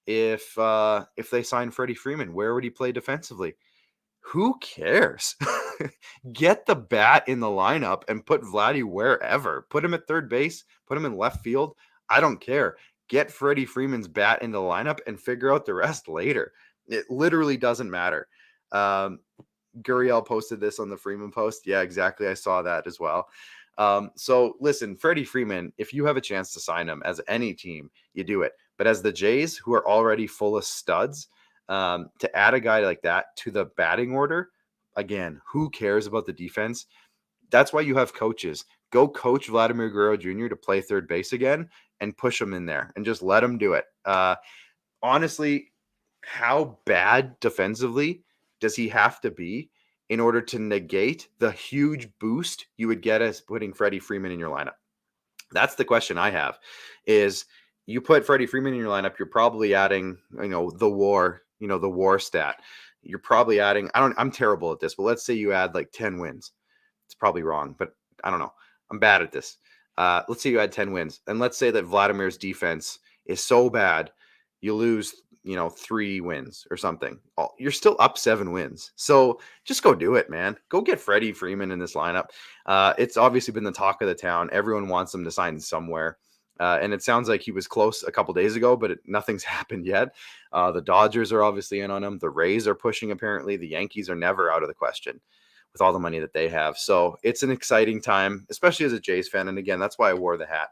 if they signed Freddie Freeman? Where would he play defensively? Who cares? Get the bat in the lineup and put Vladdy wherever. Put him at third base. Put him in left field. I don't care. Get Freddie Freeman's bat in the lineup and figure out the rest later. It literally doesn't matter. Guriel posted this on the Freeman post. Yeah, exactly. I saw that as well. So listen, Freddie Freeman, if you have a chance to sign him as any team, you do it. But as the Jays, who are already full of studs, to add a guy like that to the batting order, again, who cares about the defense? That's why you have coaches. Go coach Vladimir Guerrero Jr. to play third base again and push him in there and just let him do it. Honestly, how bad defensively does he have to be in order to negate the huge boost you would get as putting Freddie Freeman in your lineup? That's the question I have. Is you put Freddie Freeman in your lineup, you're probably adding, the WAR stat. You're probably adding, I'm terrible at this, but let's say you add like 10 wins. It's probably wrong, but I don't know. I'm bad at this. Let's say you add 10 wins, and let's say that Vladimir's defense is so bad, you lose, 3 wins or something. You're still up 7 wins. So just go do it, man. Go get Freddie Freeman in this lineup. It's obviously been the talk of the town. Everyone wants him to sign somewhere. And it sounds like he was close a couple days ago, but nothing's happened yet. The Dodgers are obviously in on him. The Rays are pushing, apparently. The Yankees are never out of the question with all the money that they have. So it's an exciting time, especially as a Jays fan. And again, that's why I wore the hat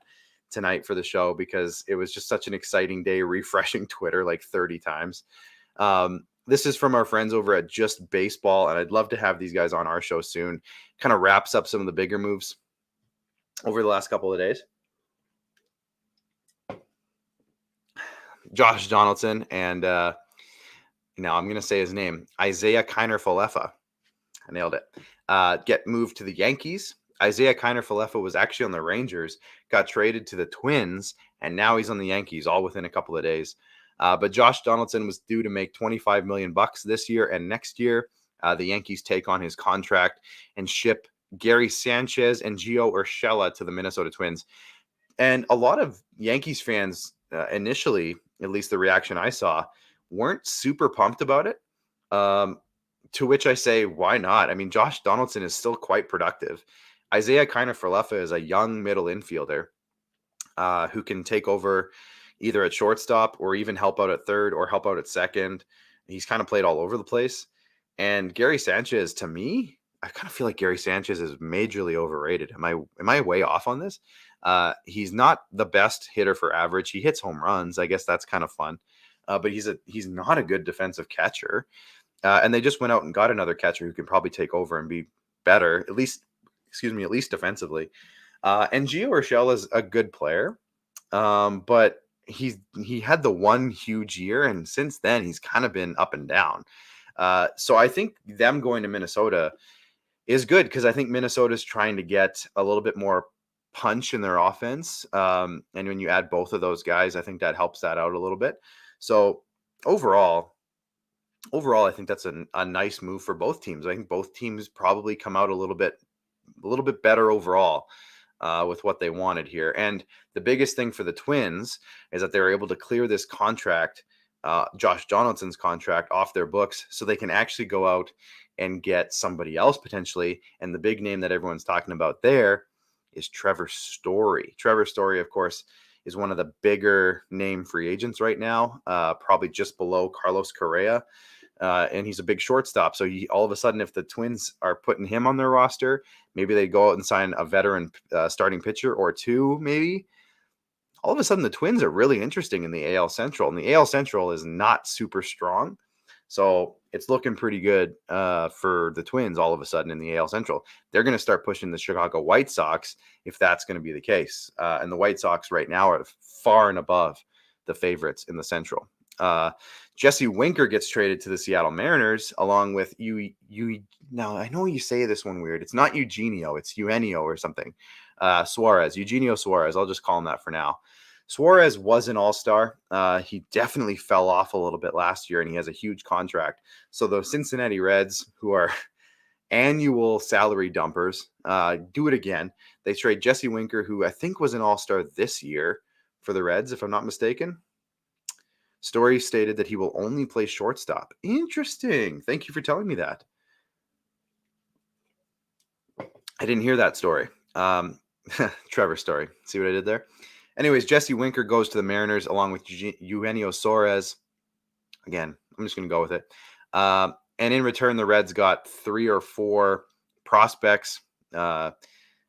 tonight for the show, because it was just such an exciting day, refreshing Twitter like 30 times. This is from our friends over at Just Baseball, and I'd love to have these guys on our show soon. Kind of wraps up some of the bigger moves over the last couple of days. Josh Donaldson and now I'm going to say his name, Isaiah Kiner-Falefa. I nailed it. Get moved to the Yankees. Isaiah Kiner-Falefa was actually on the Rangers, got traded to the Twins, and now he's on the Yankees all within a couple of days. But Josh Donaldson was due to make $25 million this year and next year. The Yankees take on his contract and ship Gary Sanchez and Gio Urshela to the Minnesota Twins. And a lot of Yankees fans initially, at least the reaction I saw, weren't super pumped about it. To which I say, why not? I mean, Josh Donaldson is still quite productive. Isaiah Kiner-Falefa is a young middle infielder who can take over either at shortstop or even help out at third or help out at second. He's kind of played all over the place. And Gary Sanchez, to me, I kind of feel like Gary Sanchez is majorly overrated. Am I way off on this? He's not the best hitter for average. He hits home runs. I guess that's kind of fun. But he's not a good defensive catcher. And they just went out and got another catcher who can probably take over and be better, at least defensively. And Gio Urshela is a good player, but he had the one huge year, and since then he's kind of been up and down. So I think them going to Minnesota is good, because I think Minnesota's trying to get a little bit more punch in their offense. And when you add both of those guys, I think that helps that out a little bit. So overall, overall, I think that's a nice move for both teams. I think both teams probably come out a little bit better overall with what they wanted here. And the biggest thing for the Twins is that they were able to clear this contract, Josh Donaldson's contract, off their books, so they can actually go out and get somebody else potentially. And the big name that everyone's talking about there is Trevor Story. Trevor Story, of course, is one of the bigger name free agents right now, probably just below Carlos Correa. And he's a big shortstop. So all of a sudden, if the Twins are putting him on their roster, maybe they go out and sign a veteran starting pitcher or two, maybe. All of a sudden, the Twins are really interesting in the AL Central. And the AL Central is not super strong. So it's looking pretty good for the Twins all of a sudden in the AL Central. They're going to start pushing the Chicago White Sox if that's going to be the case. And the White Sox right now are far and above the favorites in the Central. Jesse Winker gets traded to the Seattle Mariners along with now I know you say this one weird. It's not Eugenio, it's Eugenio or something. Eugenio Suarez. I'll just call him that for now. Suarez was an all-star. He definitely fell off a little bit last year, and he has a huge contract. So the Cincinnati Reds, who are annual salary dumpers, do it again. They trade Jesse Winker, who I think was an all-star this year for the Reds, if I'm not mistaken. Story stated that he will only play shortstop. Interesting. Thank you for telling me that. I didn't hear that story. Trevor Story. See what I did there? Anyways, Jesse Winker goes to the Mariners along with Eugenio Suarez. Again, I'm just going to go with it. And in return, the Reds got 3 or 4 prospects. I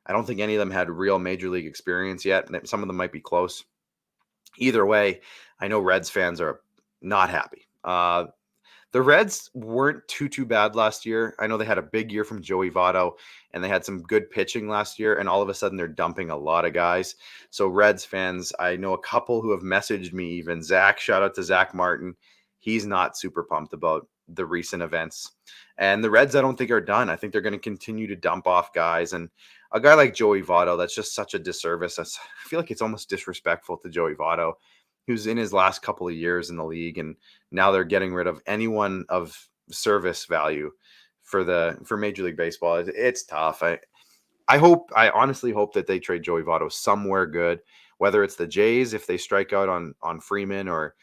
don't think any of them had real major league experience yet. Some of them might be close. Either way, I know Reds fans are not happy. The Reds weren't too bad last year. I know they had a big year from Joey Votto, and they had some good pitching last year, and all of a sudden they're dumping a lot of guys. So Reds fans, I know a couple who have messaged me even. Zach, shout out to Zach Martin. He's not super pumped about the recent events. And the Reds, I don't think, are done. I think they're going to continue to dump off guys. And a guy like Joey Votto, that's just such a disservice. I feel like it's almost disrespectful to Joey Votto, who's in his last couple of years in the league, and now they're getting rid of anyone of service value for Major League Baseball. It's tough. I honestly hope that they trade Joey Votto somewhere good, whether it's the Jays if they strike out on Freeman, or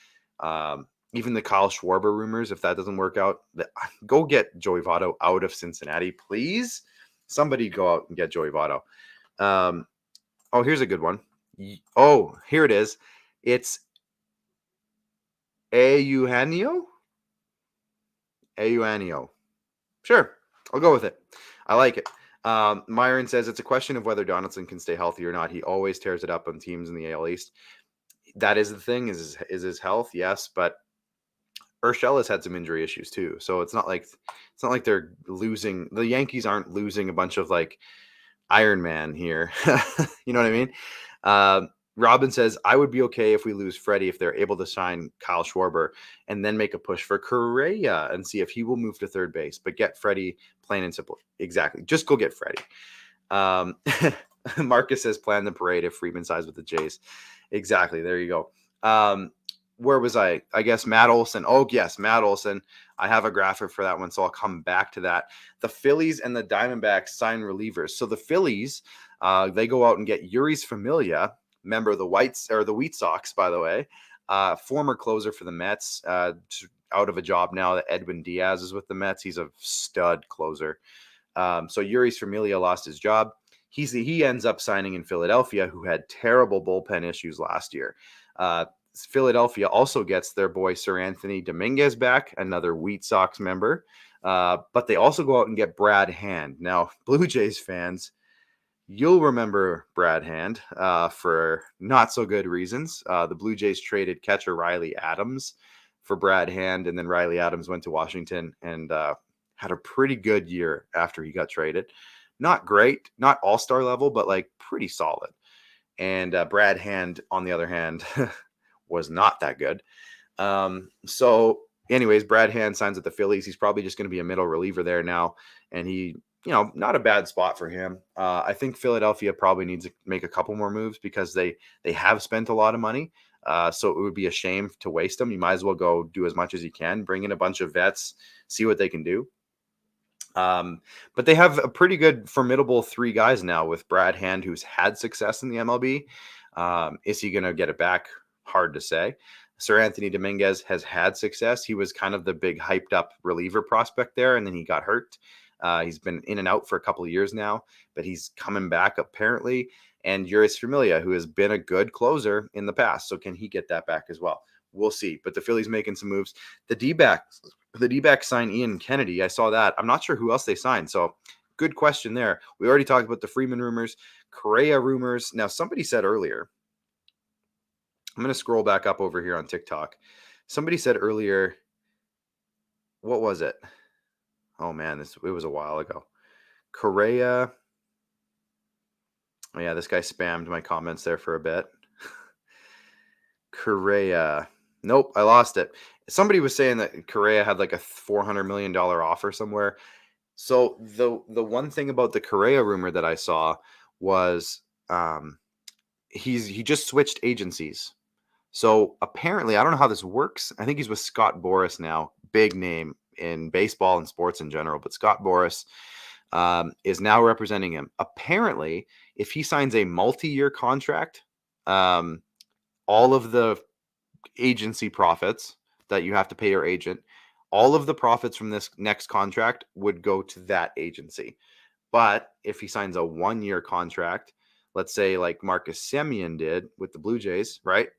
even the Kyle Schwarber rumors. If that doesn't work out, go get Joey Votto out of Cincinnati, please. Somebody go out and get Joey Votto. Oh, here's a good one. Oh, here it is. It's Eugenio. Sure, I'll go with it. I like it. Myron says it's a question of whether Donaldson can stay healthy or not. He always tears it up on teams in the AL East. That is the thing, is his health, yes, but Urshela has had some injury issues too. So it's not like they're losing. The Yankees aren't losing a bunch of like Iron Man here. You know what I mean? Robin says, I would be okay if we lose Freddie if they're able to sign Kyle Schwarber and then make a push for Correa and see if he will move to third base, but get Freddie, plain and simple. Exactly. Just go get Freddie. Marcus says, plan the parade if Freeman sides with the Jays. Exactly. There you go. Where was I? I guess Matt Olson. Oh, yes, Matt Olson. I have a graphic for that one, so I'll come back to that. The Phillies and the Diamondbacks sign relievers. So the Phillies, they go out and get Yuris Familia, member of the Wheat Sox, by the way, former closer for the Mets, out of a job now that Edwin Diaz is with the Mets. He's a stud closer. So Yuris Familia lost his job. He ends up signing in Philadelphia, who had terrible bullpen issues last year. Philadelphia also gets their boy Sir Anthony Dominguez back, another Wheat Sox member. But they also go out and get Brad Hand. Now, Blue Jays fans, you'll remember Brad Hand for not so good reasons. The Blue Jays traded catcher Riley Adams for Brad Hand, and then Riley Adams went to Washington and had a pretty good year after he got traded. Not great, not all-star level, but like pretty solid. And Brad Hand, on the other hand, was not that good. So anyways, Brad Hand signs with the Phillies. He's probably just going to be a middle reliever there now. And he, not a bad spot for him. I think Philadelphia probably needs to make a couple more moves because they have spent a lot of money. So it would be a shame to waste them. You might as well go do as much as you can, bring in a bunch of vets, see what they can do. But they have a pretty good, formidable 3 guys now with Brad Hand, who's had success in the MLB. Is he going to get it back? Hard to say. Sir Anthony Dominguez has had success. He was kind of the big hyped up reliever prospect there, and then he got hurt. He's been in and out for a couple of years now, but he's coming back apparently. And Urias Familia, who has been a good closer in the past. So can he get that back as well? We'll see. But the Phillies making some moves. The D-backs signed Ian Kennedy. I saw that. I'm not sure who else they signed. So good question there. We already talked about the Freeman rumors, Correa rumors. Now, somebody said earlier, I'm going to scroll back up over here on TikTok. Somebody said earlier, what was it? Oh, man, it was a while ago. Correa. Oh, yeah, this guy spammed my comments there for a bit. Correa. Nope, I lost it. Somebody was saying that Correa had like a $400 million offer somewhere. So the one thing about the Correa rumor that I saw was he just switched agencies. So apparently, I don't know how this works. I think he's with Scott Boras now, big name in baseball and sports in general. But Scott Boras is now representing him. Apparently, if he signs a multi-year contract, all of the agency profits that you have to pay your agent, all of the profits from this next contract would go to that agency. But if he signs a 1-year contract, let's say like Marcus Semien did with the Blue Jays, right?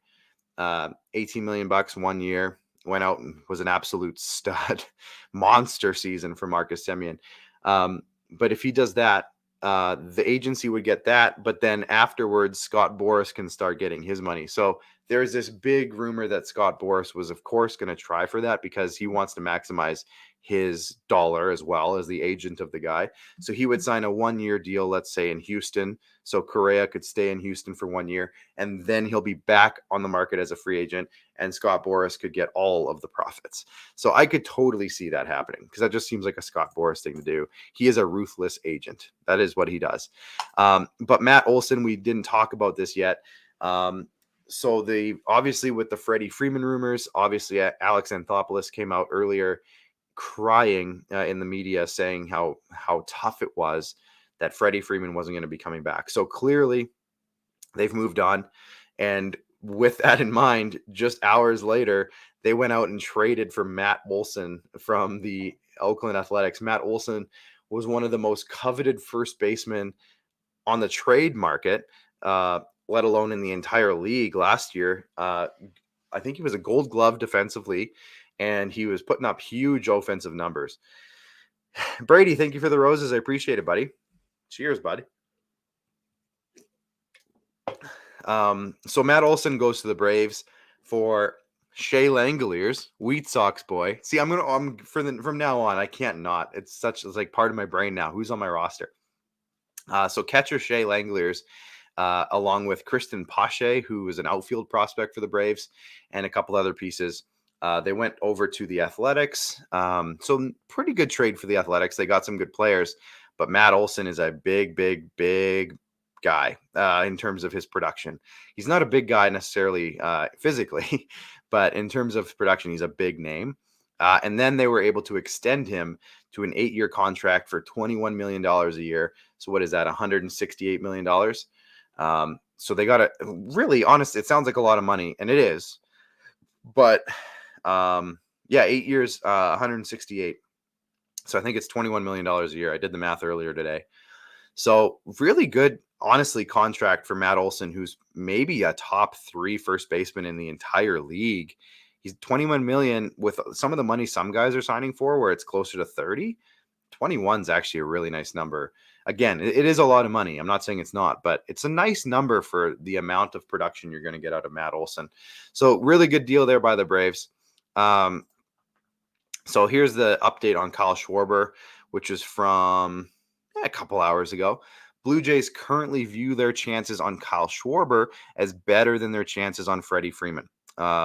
$18 million 1 year, went out and was an absolute stud, monster season for Marcus Semien. But if he does that, the agency would get that, but then afterwards, Scott Boras can start getting his money. So there's this big rumor that Scott Boras was, of course, going to try for that because he wants to maximize his dollar as well as the agent of the guy. So he would sign a 1-year deal, let's say in Houston. So Correa could stay in Houston for 1 year, and then he'll be back on the market as a free agent, and Scott Boras could get all of the profits. So I could totally see that happening because that just seems like a Scott Boras thing to do. He is a ruthless agent. That is what he does. But Matt Olson, we didn't talk about this yet. So obviously with the Freddie Freeman rumors, obviously Alex Anthopoulos came out earlier crying in the media saying how tough it was that Freddie Freeman wasn't going to be coming back. So clearly they've moved on. And with that in mind, just hours later, they went out and traded for Matt Olson from the Oakland Athletics. Matt Olson was one of the most coveted first basemen on the trade market, let alone in the entire league last year. I think he was a Gold Glove defensively, and he was putting up huge offensive numbers. Brady, thank you for the roses. I appreciate it, buddy. Cheers, buddy. So Matt Olson goes to the Braves for Shea Langoliers, Wheat Sox boy. See, from now on, I can't not. It's like part of my brain now. Who's on my roster? So catcher Shea Langoliers, along with Kristen Pache, who is an outfield prospect for the Braves, and a couple other pieces. They went over to the Athletics. So pretty good trade for the Athletics. They got some good players, but Matt Olson is a big guy in terms of his production. He's not a big guy necessarily physically, but in terms of production, he's a big name. And then they were able to extend him to an 8-year contract for $21 million a year. So what is that? $168 million. So they got really honest. It sounds like a lot of money, and it is, but 8 years, 168. So I think it's $21 million a year. I did the math earlier today. So really good, honestly, contract for Matt Olson, who's maybe a top 3 first baseman in the entire league. He's $21 million with some of the money some guys are signing for, where it's closer to 30. 21 is actually a really nice number. Again, it is a lot of money. I'm not saying it's not, but it's a nice number for the amount of production you're going to get out of Matt Olson. So really good deal there by the Braves. So here's the update on Kyle Schwarber, which is from a couple hours ago. Blue Jays currently view their chances on Kyle Schwarber as better than their chances on Freddie Freeman.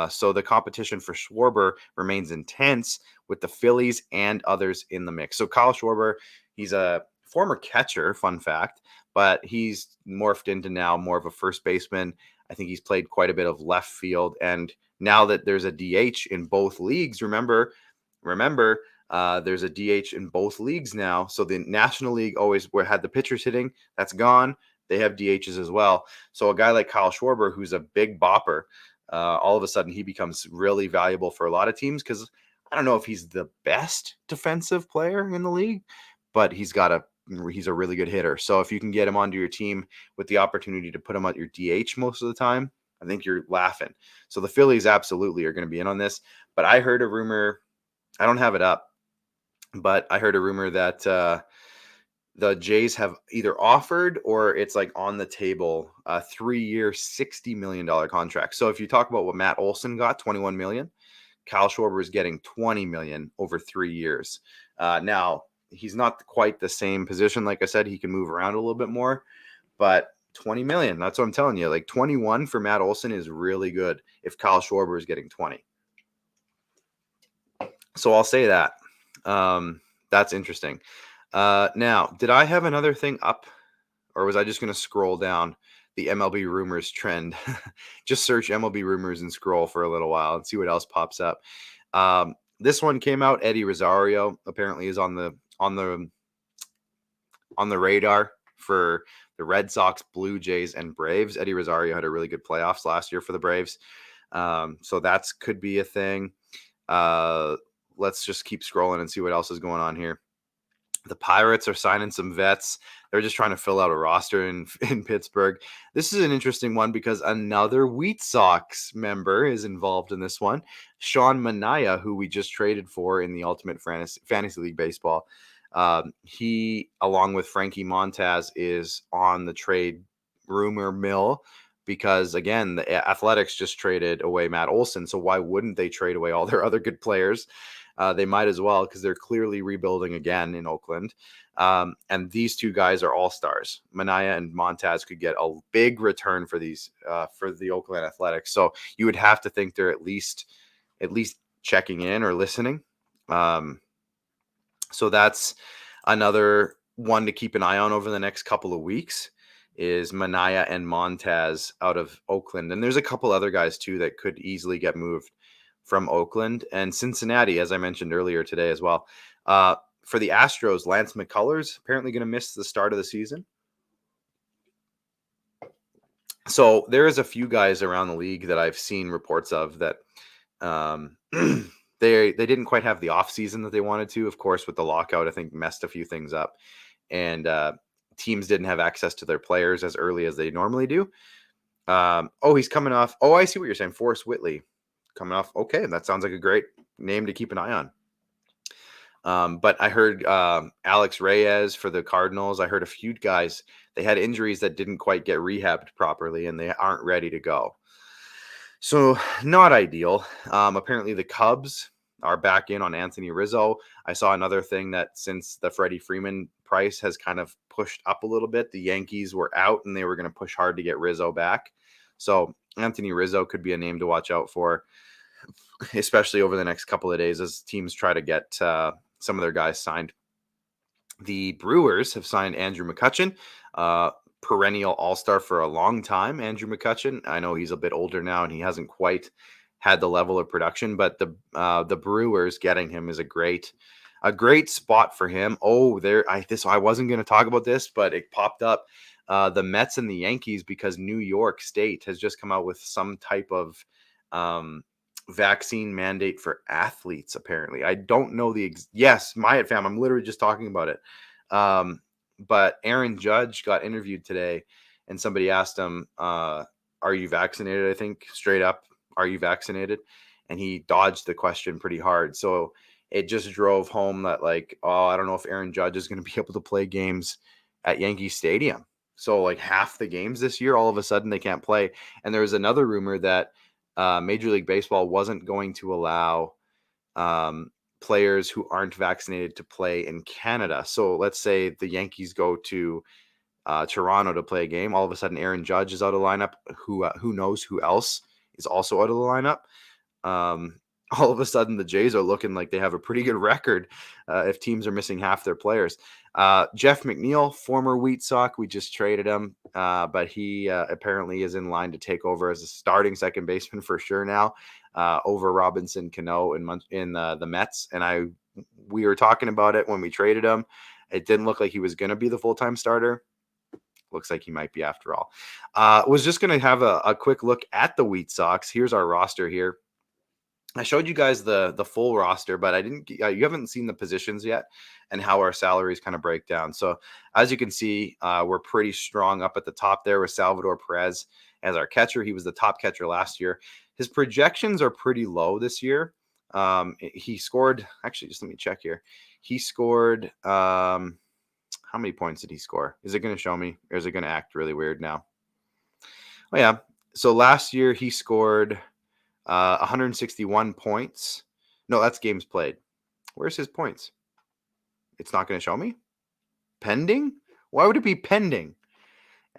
So the competition for Schwarber remains intense with the Phillies and others in the mix. So Kyle Schwarber, he's a former catcher, fun fact, but he's morphed into now more of a first baseman. I think he's played quite a bit of left field. And now that there's a DH in both leagues, remember, there's a DH in both leagues now. So the National League always had the pitchers hitting. That's gone. They have DHs as well. So a guy like Kyle Schwarber, who's a big bopper, all of a sudden he becomes really valuable for a lot of teams because I don't know if he's the best defensive player in the league, but he's a really good hitter. So if you can get him onto your team with the opportunity to put him at your DH most of the time, I think you're laughing. So the Phillies absolutely are going to be in on this. But I heard a rumor, I don't have it up, but I heard a rumor that the Jays have either offered or it's like on the table a 3-year, $60 million contract. So if you talk about what Matt Olson got, $21 million, Kyle Schwarber is getting $20 million over 3 years. Now, he's not quite the same position. Like I said, he can move around a little bit more, but $20 million, that's what I'm telling you. Like 21 for Matt Olson is really good if Kyle Schwarber is getting 20. So I'll say that. That's interesting. Now, did I have another thing up, or was I just going to scroll down the MLB rumors trend? Just search MLB rumors and scroll for a little while and see what else pops up. This one came out. Eddie Rosario apparently is on the radar for the Red Sox, Blue Jays, and Braves. Eddie Rosario had a really good playoffs last year for the Braves. So that's could be a thing. Let's just keep scrolling and see what else is going on here. The Pirates are signing some vets. They're just trying to fill out a roster in Pittsburgh. This is an interesting one because another Wheat Sox member is involved in this one. Sean Manaea, who we just traded for in the Ultimate Fantasy League Baseball. He, along with Frankie Montas, is on the trade rumor mill because, again, the Athletics just traded away Matt Olson. So why wouldn't they trade away all their other good players? They might as well because they're clearly rebuilding again in Oakland. And these two guys are all-stars. Manaea and Montas could get a big return for these for the Oakland Athletics. So you would have to think they're at least checking in or listening. So that's another one to keep an eye on over the next couple of weeks is Manaea and Montas out of Oakland. And there's a couple other guys too that could easily get moved from Oakland and Cincinnati, as I mentioned earlier today as well. For the Astros, Lance McCullers apparently going to miss the start of the season. So there is a few guys around the league that I've seen reports of that they didn't quite have the offseason that they wanted to. Of course, with the lockout, I think messed a few things up. And teams didn't have access to their players as early as they normally do. He's coming off. Oh, I see what you're saying. Forrest Whitley. Coming off. Okay, that sounds like a great name to keep an eye on. But I heard Alex Reyes for the Cardinals. I heard a few guys, they had injuries that didn't quite get rehabbed properly, and they aren't ready to go. So not ideal. Apparently the Cubs are back in on Anthony Rizzo. I saw another thing that since the Freddie Freeman price has kind of pushed up a little bit, the Yankees were out, and they were going to push hard to get Rizzo back. So Anthony Rizzo could be a name to watch out for, especially over the next couple of days as teams try to get some of their guys signed. The Brewers have signed Andrew McCutchen, perennial all-star for a long time. Andrew McCutchen, I know he's a bit older now and he hasn't quite had the level of production, but the Brewers getting him is a great spot for him. I wasn't going to talk about this, but it popped up. The Mets and the Yankees, because New York State has just come out with some type of vaccine mandate for athletes, apparently. I don't know yes, Myatt fam, I'm literally just talking about it. But Aaron Judge got interviewed today, and somebody asked him, are you vaccinated? I think straight up, are you vaccinated? And he dodged the question pretty hard. So it just drove home that I don't know if Aaron Judge is going to be able to play games at Yankee Stadium. So half the games this year, all of a sudden they can't play. And there was another rumor that Major League Baseball wasn't going to allow players who aren't vaccinated to play in Canada. So let's say the Yankees go to Toronto to play a game. All of a sudden, Aaron Judge is out of the lineup. Who knows who else is also out of the lineup? all of a sudden the Jays are looking like they have a pretty good record if teams are missing half their players. Jeff McNeil, former Wheat Sox, we just traded him, but he apparently is in line to take over as a starting second baseman for sure now, over Robinson Cano in the Mets. And we were talking about it when we traded him. It didn't look like he was going to be the full-time starter. Looks like he might be after all. Was just going to have a quick look at the Wheat Sox. Here's our roster here. I showed you guys the full roster, but I didn't. You haven't seen the positions yet and how our salaries kind of break down. So as you can see, we're pretty strong up at the top there with Salvador Perez as our catcher. He was the top catcher last year. His projections are pretty low this year. He scored. Actually, just let me check here. He scored. How many points did he score? Is it going to show me, or is it going to act really weird now? Oh yeah. So last year he scored 161 points. No, that's games played. Where's his points? It's not going to show me. Pending? Why would it be pending?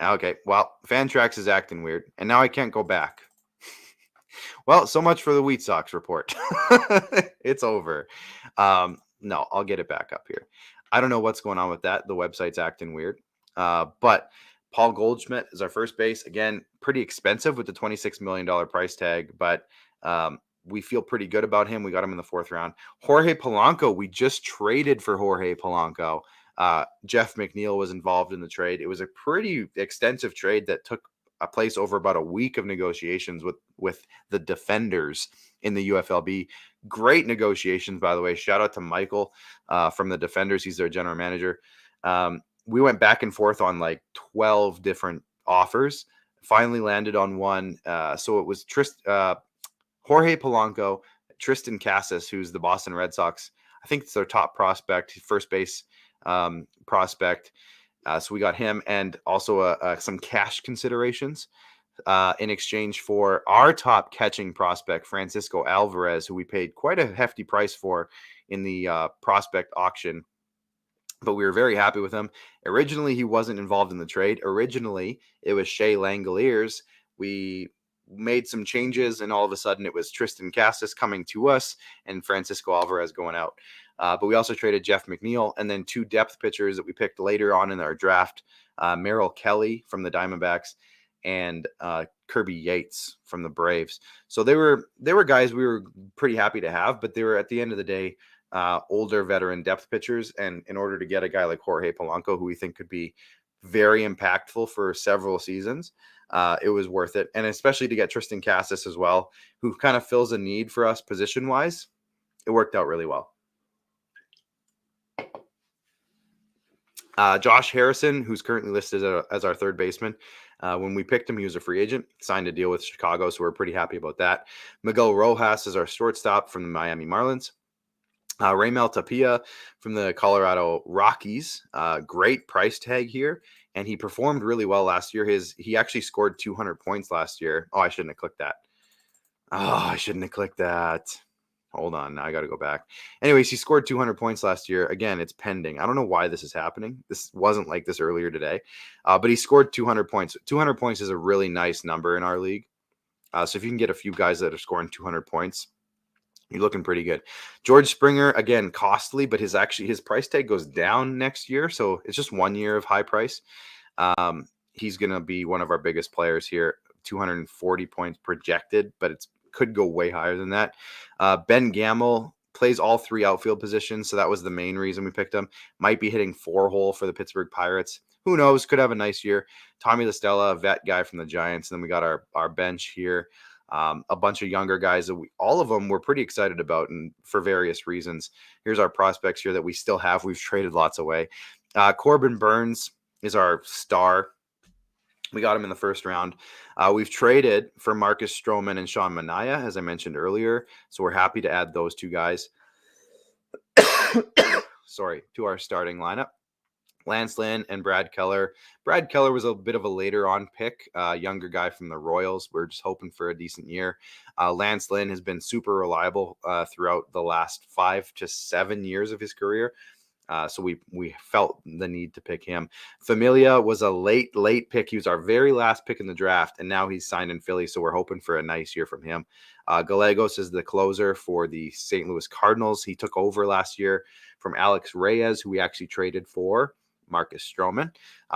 Okay, well, Fantrax is acting weird, and now I can't go back. Well, so much for the Wheat Sox report. It's over. No, I'll get it back up here. I don't know what's going on with that. The website's acting weird. But Paul Goldschmidt is our first base. Again, pretty expensive with the $26 million price tag, but we feel pretty good about him. We got him in the 4th round. Jorge Polanco, we just traded for Jorge Polanco. Jeff McNeil was involved in the trade. It was a pretty extensive trade that took place over about a week of negotiations with the defenders in the UFLB. Great negotiations, by the way. Shout out to Michael from the Defenders. He's their general manager. We went back and forth on like 12 different offers. Finally landed on one. So it was Jorge Polanco, Tristan Casas, who's the Boston Red Sox. I think it's their top prospect, first base prospect. So we got him, and also some cash considerations in exchange for our top catching prospect, Francisco Alvarez, who we paid quite a hefty price for in the prospect auction. But we were very happy with him. Originally, he wasn't involved in the trade. Originally, it was Shea Langoliers. We made some changes, and all of a sudden, it was Tristan Casas coming to us and Francisco Alvarez going out. But we also traded Jeff McNeil, and then 2 depth pitchers that we picked later on in our draft, Merrill Kelly from the Diamondbacks and Kirby Yates from the Braves. So they were guys we were pretty happy to have, but they were, at the end of the day, older veteran depth pitchers. And in order to get a guy like Jorge Polanco, who we think could be very impactful for several seasons, it was worth it. And especially to get Tristan Casas as well, who kind of fills a need for us position-wise. It worked out really well. Josh Harrison, who's currently listed as our third baseman. When we picked him, he was a free agent, signed a deal with Chicago, so we're pretty happy about that. Miguel Rojas is our shortstop from the Miami Marlins. Raimel Tapia from the Colorado Rockies. Great price tag here, and he performed really well last year. He actually scored 200 points last year. Oh, I shouldn't have clicked that. Hold on. Now I got to go back. Anyways, he scored 200 points last year. Again, it's pending. I don't know why this is happening. This wasn't like this earlier today, but he scored 200 points. 200 points is a really nice number in our league. So if you can get a few guys that are scoring 200 points, you're looking pretty good. George Springer, again, costly, but his price tag goes down next year. So it's just 1 year of high price. He's going to be one of our biggest players here. 240 points projected, but it's could go way higher than that. Ben Gamble plays all 3 outfield positions, so that was the main reason we picked him. Might be hitting 4-hole for the Pittsburgh Pirates. Who knows? Could have a nice year. Tommy LaStella, a vet guy from the Giants. And then we got our bench here. A bunch of younger guys that all of them we're pretty excited about, and for various reasons. Here's our prospects here that we still have. We've traded lots away. Corbin Burns is our star. We got him in the 1st round. We've traded for Marcus Stroman and Sean Manaea, as I mentioned earlier. So we're happy to add those 2 guys to our starting lineup. Lance Lynn and Brad Keller. Brad Keller was a bit of a later on pick, younger guy from the Royals. We're just hoping for a decent year. Lance Lynn has been super reliable throughout the last 5 to 7 years of his career. So we felt the need to pick him. Familia was a late pick. He was our very last pick in the draft, and now he's signed in Philly, so we're hoping for a nice year from him. Gallegos is the closer for the St. Louis Cardinals. He took over last year from Alex Reyes, who we actually traded for Marcus Stroman.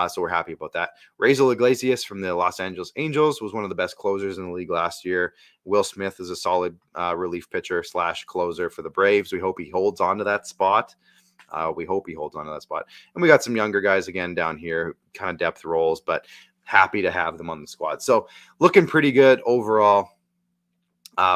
So we're happy about that. Raisel Iglesias from the Los Angeles Angels was one of the best closers in the league last year. Will Smith is a solid relief pitcher / closer for the Braves. We hope he holds on to that spot. And we got some younger guys again down here, kind of depth roles, but happy to have them on the squad. So looking pretty good overall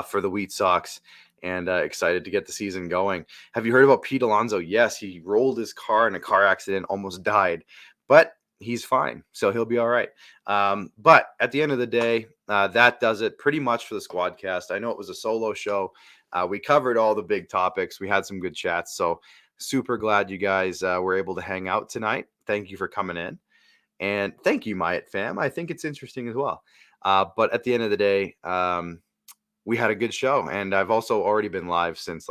for the Wheat Sox, and excited to get the season going. Have you heard about Pete Alonso? Yes, he rolled his car in a car accident, almost died, but he's fine, so he'll be all right. But at the end of the day, that does it pretty much for the SquadCast. I know it was a solo show. We covered all the big topics. We had some good chats, so super glad you guys were able to hang out tonight. Thank you for coming in, and thank you, Myatt fam. I think it's interesting as well. But at the end of the day, we had a good show, and I've also already been live since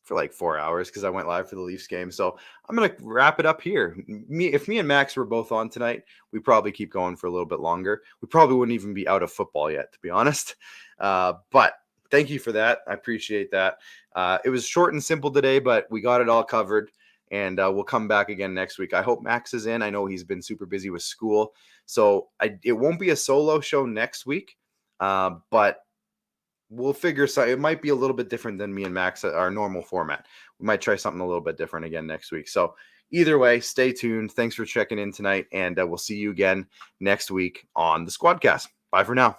for 4 hours because I went live for the Leafs game. So I'm gonna wrap it up here. If me and Max were both on tonight, we probably keep going for a little bit longer. We probably wouldn't even be out of football yet, to be honest. But thank you for that. I appreciate that. It was short and simple today, but we got it all covered, and we'll come back again next week. I hope Max is in. I know he's been super busy with school, so it won't be a solo show next week, but we'll figure something. It might be a little bit different than me and Max, our normal format. We might try something a little bit different again next week. So either way, stay tuned. Thanks for checking in tonight, and we'll see you again next week on the SquadCast. Bye for now.